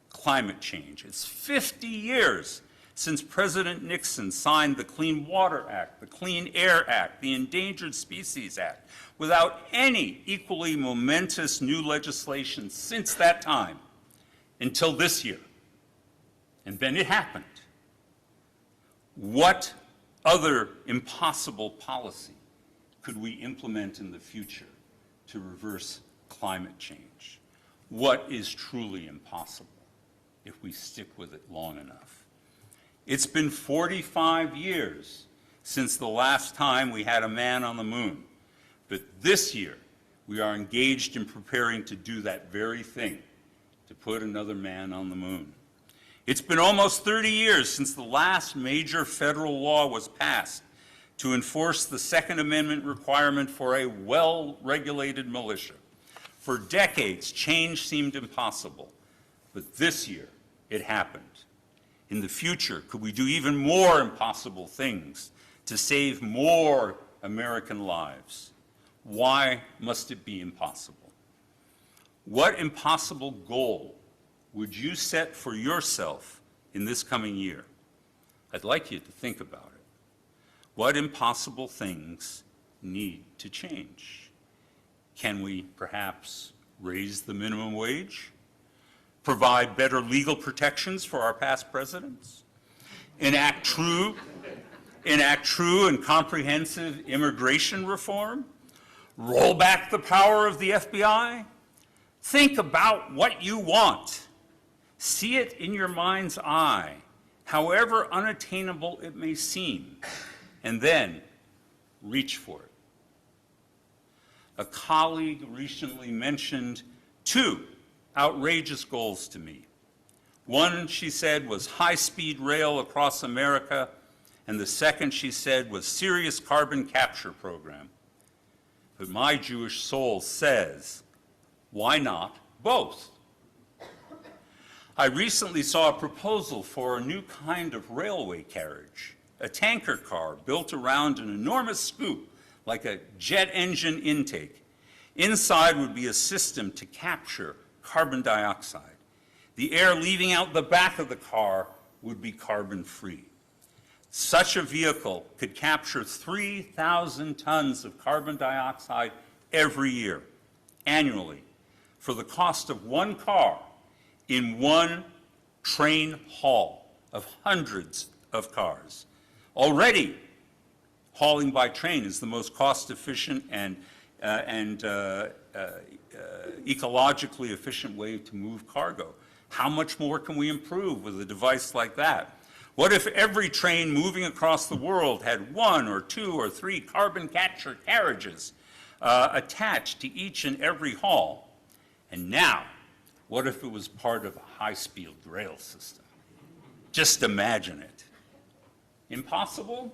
climate change. It's 50 years since President Nixon signed the Clean Water Act, the Clean Air Act, the Endangered Species Act, without any equally momentous new legislation since that time until this year. And then it happened. What other impossible policy could we implement in the future to reverse climate change? What is truly impossible if we stick with it long enough? It's been 45 years since the last time we had a man on the moon, but this year we are engaged in preparing to do that very thing, to put another man on the moon. It's been almost 30 years since the last major federal law was passed to enforce the Second Amendment requirement for a well-regulated militia. For decades, change seemed impossible, but this year it happened. In the future, could we do even more impossible things to save more American lives? Why must it be impossible? What impossible goal would you set for yourself in this coming year? I'd like you to think about it. What impossible things need to change? Can we perhaps raise the minimum wage? Provide better legal protections for our past presidents? Enact true and comprehensive immigration reform? Roll back the power of the FBI? Think about what you want. See it in your mind's eye, however unattainable it may seem, and then reach for it. A colleague recently mentioned two outrageous goals to me. One, she said, was high-speed rail across America, and the second, she said, was serious carbon capture program. But my Jewish soul says, why not both? I recently saw a proposal for a new kind of railway carriage, a tanker car built around an enormous scoop, like a jet engine intake. Inside would be a system to capture carbon dioxide. The air leaving out the back of the car would be carbon-free. Such a vehicle could capture 3,000 tons of carbon dioxide every year, annually, for the cost of one car in one train haul of hundreds of cars. Already, hauling by train is the most cost-efficient and ecologically efficient way to move cargo. How much more can we improve with a device like that? What if every train moving across the world had 1 or 2 or 3 carbon capture carriages attached to each and every haul? And now, what if it was part of a high-speed rail system? Just imagine it. Impossible?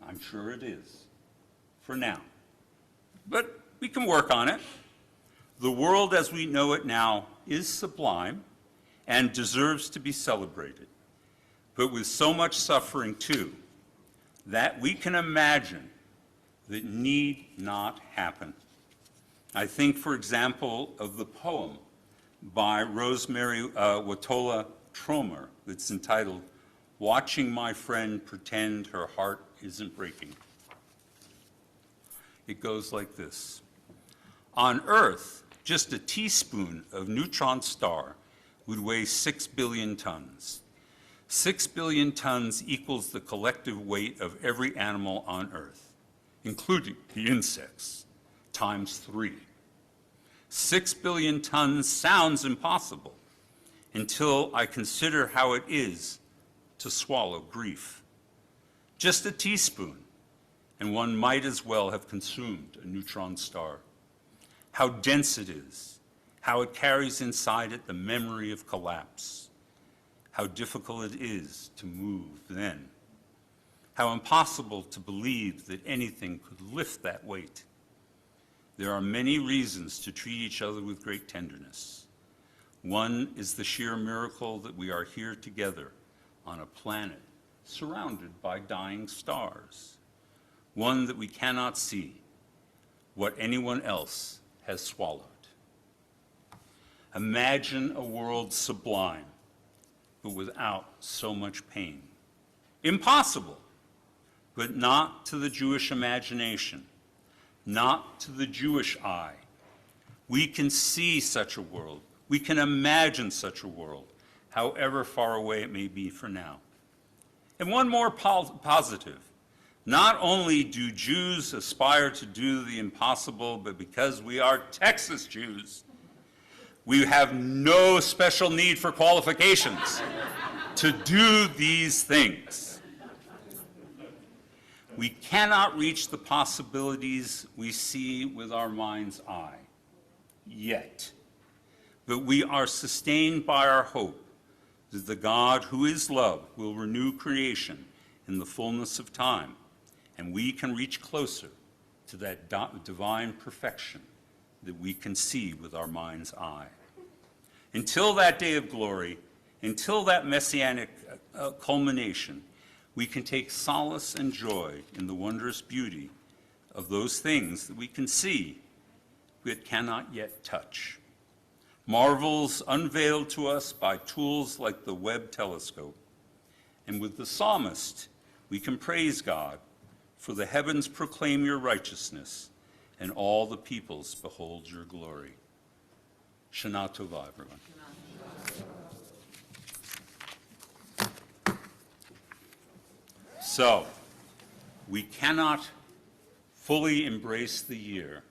I'm sure it is, for now. but we can work on it. The world as we know it now is sublime and deserves to be celebrated, but with so much suffering too, that we can imagine that need not happen. I think, for example, of the poem by Rosemary Watola Tromer that's entitled, "Watching My Friend Pretend Her Heart Isn't Breaking." It goes like this. On Earth, just a teaspoon of neutron star would weigh 6 billion tons. 6 billion tons equals the collective weight of every animal on Earth, including the insects, times 3. 6 billion tons sounds impossible until I consider how it is to swallow grief. Just a teaspoon, and one might as well have consumed a neutron star. How dense it is, how it carries inside it the memory of collapse, how difficult it is to move then, how impossible to believe that anything could lift that weight. There are many reasons to treat each other with great tenderness. One is the sheer miracle that we are here together on a planet surrounded by dying stars. One that we cannot see what anyone else has swallowed. Imagine a world sublime, but without so much pain. Impossible, but not to the Jewish imagination, not to the Jewish eye. We can see such a world. We can imagine such a world, however far away it may be for now. And one more positive. Not only do Jews aspire to do the impossible, but because we are Texas Jews, we have no special need for qualifications to do these things. We cannot reach the possibilities we see with our mind's eye, yet. But we are sustained by our hope that the God who is love will renew creation in the fullness of time, and we can reach closer to that divine perfection that we can see with our mind's eye. Until that day of glory, until that messianic culmination, we can take solace and joy in the wondrous beauty of those things that we can see but cannot yet touch. Marvels unveiled to us by tools like the Webb telescope. And with the psalmist, we can praise God, for the heavens proclaim your righteousness, and all the peoples behold your glory. Shana Tova, everyone. So, we cannot fully embrace the year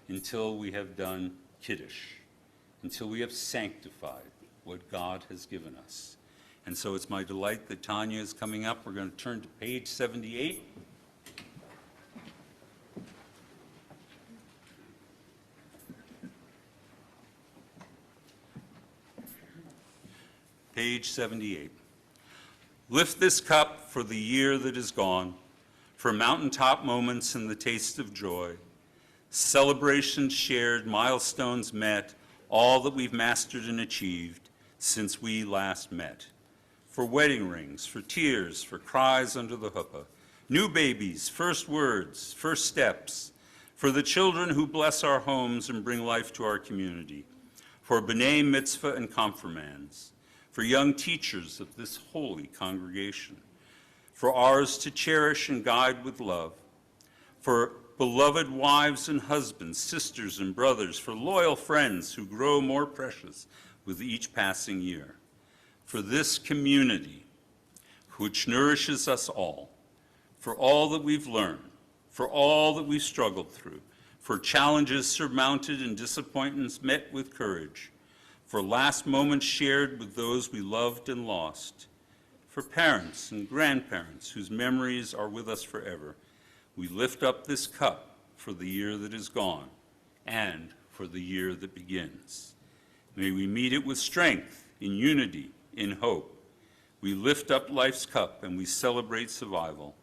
until we have done Kiddush, until we have sanctified what God has given us. And so it's my delight that Tanya is coming up. We're going to turn to page 78. Page 78. Lift this cup for the year that is gone, for mountaintop moments and the taste of joy, celebrations shared, milestones met, all that we've mastered and achieved since we last met. For wedding rings, for tears, for cries under the huppah, new babies, first words, first steps, for the children who bless our homes and bring life to our community, for b'nai mitzvah and confirmands, for young teachers of this holy congregation, for ours to cherish and guide with love, for beloved wives and husbands, sisters and brothers, for loyal friends who grow more precious with each passing year, for this community which nourishes us all, for all that we've learned, for all that we've struggled through, for challenges surmounted and disappointments met with courage, for last moments shared with those we loved and lost, for parents and grandparents whose memories are with us forever. We lift up this cup for the year that is gone and for the year that begins. May we meet it with strength, in unity, in hope. We lift up life's cup and we celebrate survival.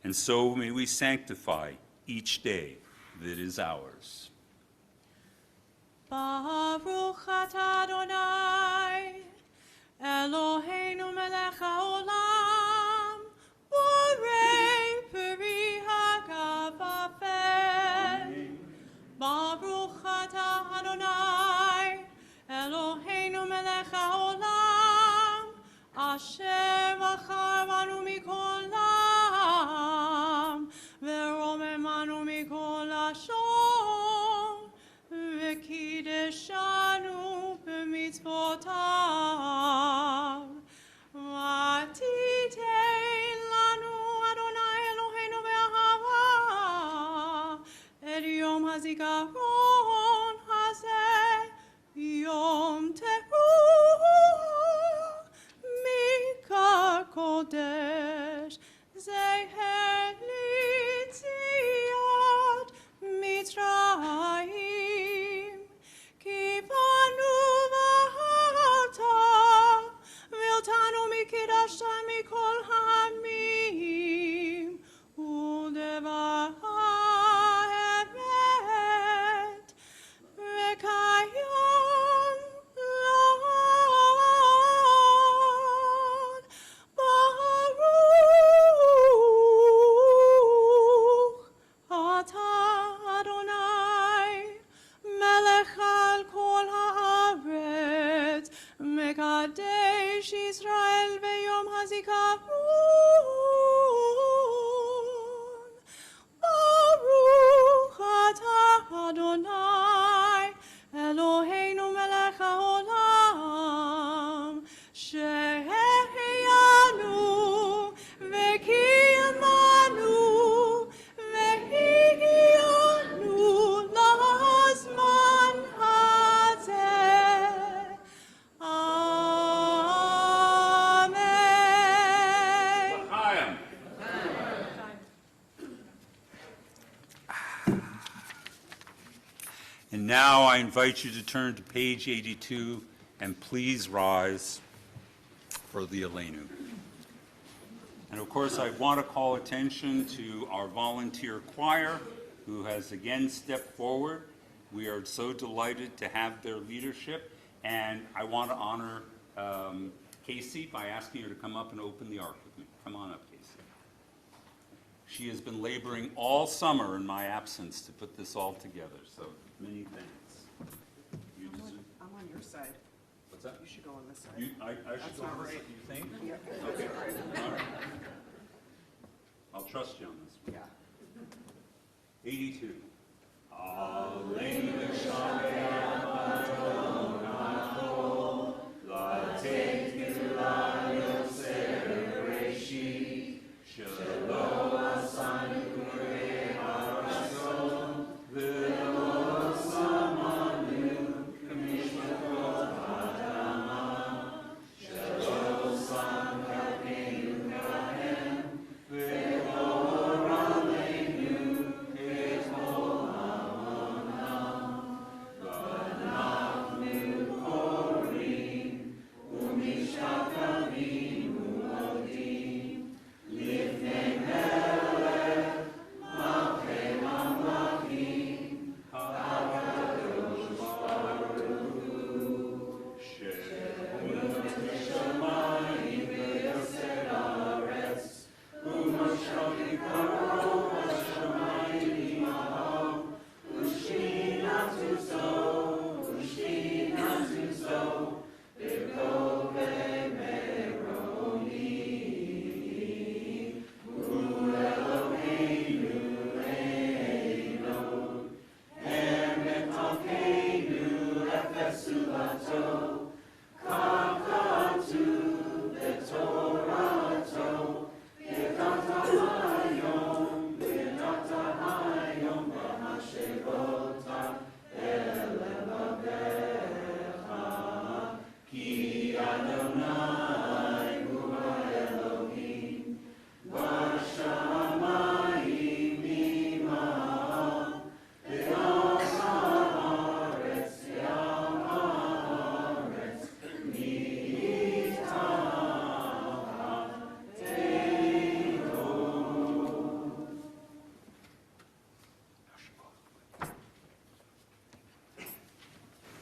And so may we sanctify each day that is ours. Baruch atah Adonai, Eloheinu melech haolam, borei peri hagavafen. Baruch atah Adonai, Eloheinu melech haolam, asher bachar banu mikol ha'am, ורוממנו מכל לשון, וקידשנו במצוותיו. ותיתן לנו אדוני אלוהינו באהבה, את יום הזיכרון הזה, יום טרור, מקרא קודש, זכר ליציאת מצרים, כי בנו ואתה, ואותנו מקדשת מכל העמים, ודבר האמת, וקיים לעד. ברוך אתה אדוני, מלך על כל הארץ, מקדש ישראל ביום הזיכרון. ברוך אתה אדוני, אלוהינו מלך העולם, שהחיינו וקיימנו והגיענו לזמן הזה. אמן. L'chaim. And now I invite you to turn to page 82 and please rise for the Aleinu. And of course, I want to call attention to our volunteer choir, who has again stepped forward. We are so delighted to have their leadership, and I want to honor Casey by asking her to come up and open the ark with me. Come on up, Casey. She has been laboring all summer in my absence to put this all together, so many thanks. You deserve- I'm on your side. What's that? You should go on this side. I should That's go not on this, right. you think? Yeah. Okay, all right. I'll trust you on this one. Yeah. 82.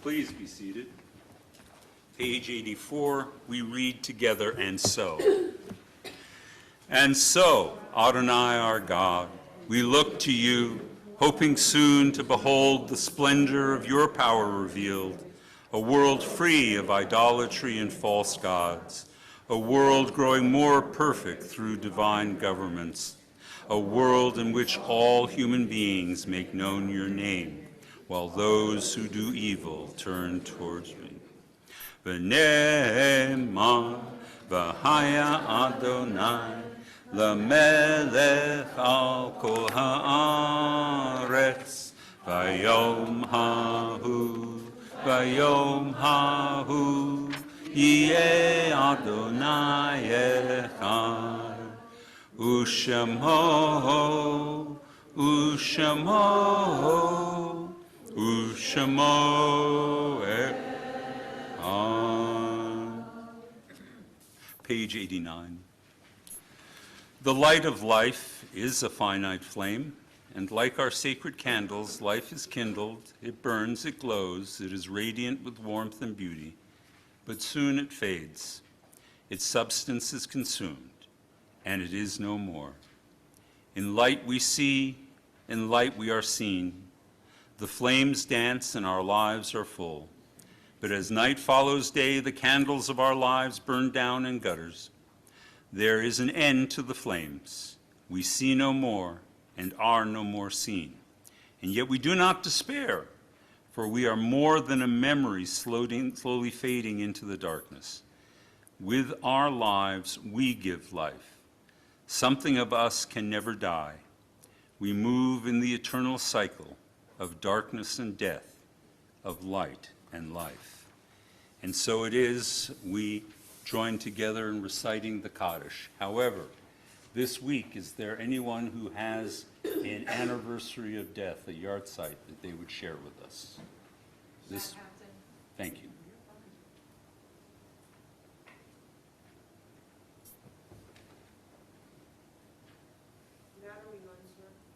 Please be seated. Page 84, we read together, and so. And so, Adonai our God, we look to you, hoping soon to behold the splendor of your power revealed, a world free of idolatry and false gods, a world growing more perfect through divine governments, a world in which all human beings make known your name, while those who do evil turn towards me. V'ne'emar v'haya Adonai l'melech al kol ha'aretz v'yom ha'hu yeh Adonai echad u'shemo echad. Page 89. The light of life is a finite flame, and like our sacred candles, life is kindled, it burns, it glows, it is radiant with warmth and beauty, but soon it fades. Its substance is consumed, and it is no more. In light we see, in light we are seen. The flames dance and our lives are full. But as night follows day, the candles of our lives burn down in gutters. There is an end to the flames. We see no more and are no more seen. And yet we do not despair, for we are more than a memory slowly fading into the darkness. With our lives, we give life. Something of us can never die. We move in the eternal cycle of darkness and death, of light and life. And so it is we join together in reciting the Kaddish. However, this week, is there anyone who has an anniversary of death, a yahrzeit, that they would share with us? Thank you.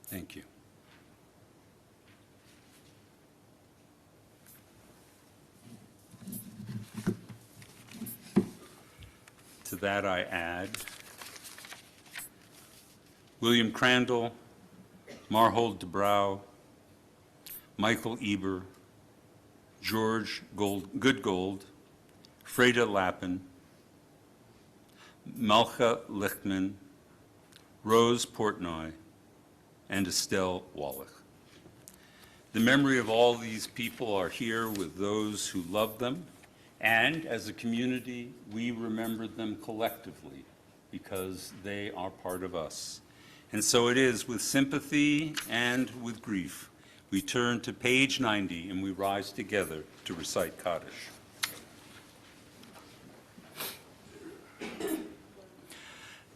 Thank you. To that I add William Crandall, Marhold de Brouw, Michael Eber, George Goodgold, Freda Lappin, Malka Lichtman, Rose Portnoy, and Estelle Wallach. The memory of all these people are here with those who love them, and as a community, we remember them collectively because they are part of us. And so it is with sympathy and with grief, we turn to page 90 and we rise together to recite Kaddish.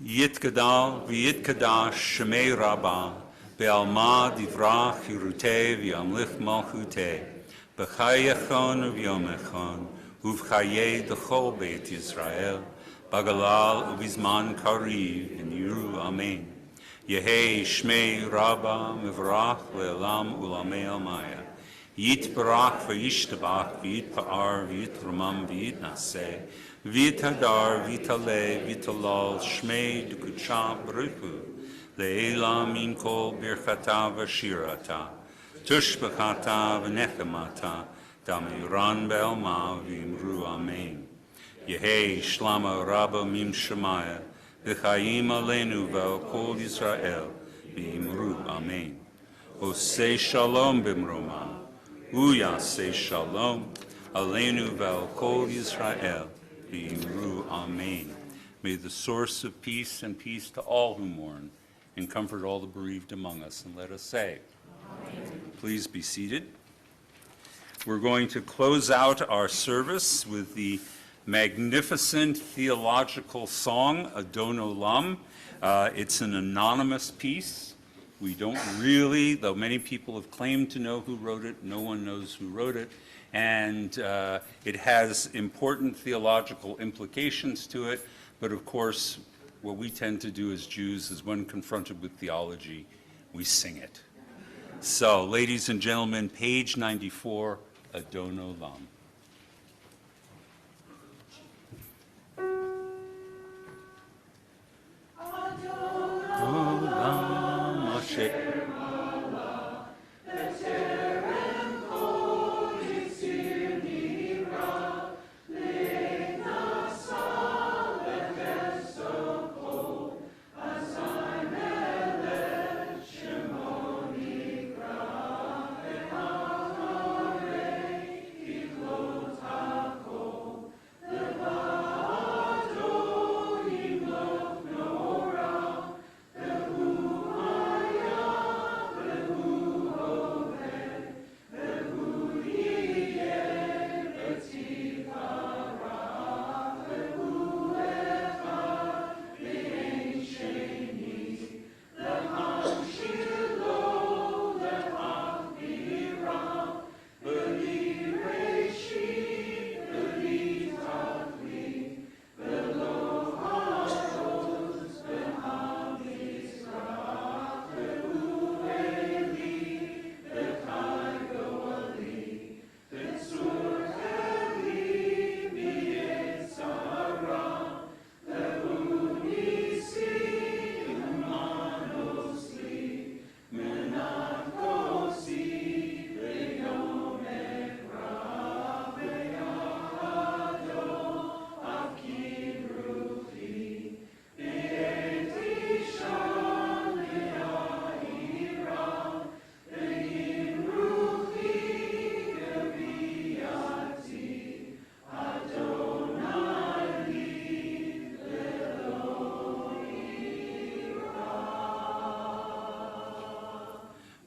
Yitgadal v'yitkadash shemei Rabba be'alma divrach yiruteh v'yamlich malchuteh b'chayechon v'yomechon uv'chayei d'chol beit Yisrael bagalal uv'izman kariv in Yiru Amen. Yehei shmei Rabba mivrach le'elam ulamei almaya yitbarach v'yishtabach v'yitpa'ar v'yitramam v'yitnaseh v'yithadar v'yitale v'yitalal shmei d'kudsha b'ruchu le'elam min kol birchata v'shirata tushbachata v'nechemata Damiran be'alma v'imru amen. Yehei shlama rabba mim shemaya v'chayim aleinu ve'al kol Yisrael v'imru amen. Osei shalom b'mroma uyasei shalom aleinu ve'al kol Yisrael v'imru amen. May the source of peace and peace to all who mourn and comfort all the bereaved among us. And let us say, amen. Please be seated. We're going to close out our service with the magnificent theological song, Adon Olam. It's an anonymous piece. We don't really, though many people have claimed to know who wrote it, no one knows who wrote it. And it has important theological implications to it. But of course, what we tend to do as Jews is when confronted with theology, we sing it. So, ladies and gentlemen, page 94, Adon Olam. Olam Asher.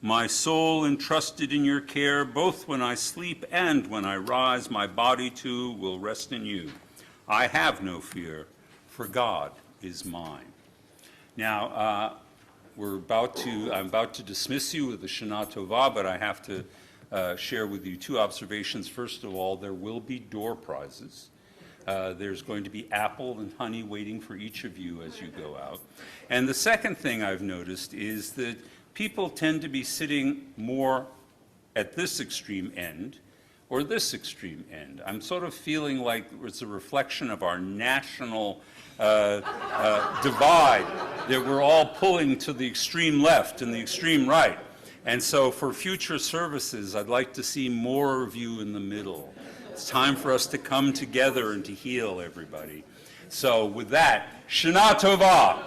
My soul entrusted in your care, both when I sleep and when I rise, my body too will rest in you. I have no fear, for God is mine. Now, I'm about to dismiss you with the Shana Tova, but I have to share with you two observations. First of all, there will be door prizes. There's going to be apple and honey waiting for each of you as you go out. And the second thing I've noticed is that people tend to be sitting more at this extreme end or this extreme end. I'm sort of feeling like it's a reflection of our national divide, that we're all pulling to the extreme left and the extreme right. And so for future services, I'd like to see more of you in the middle. It's time for us to come together and to heal everybody. So with that, Shana Tova.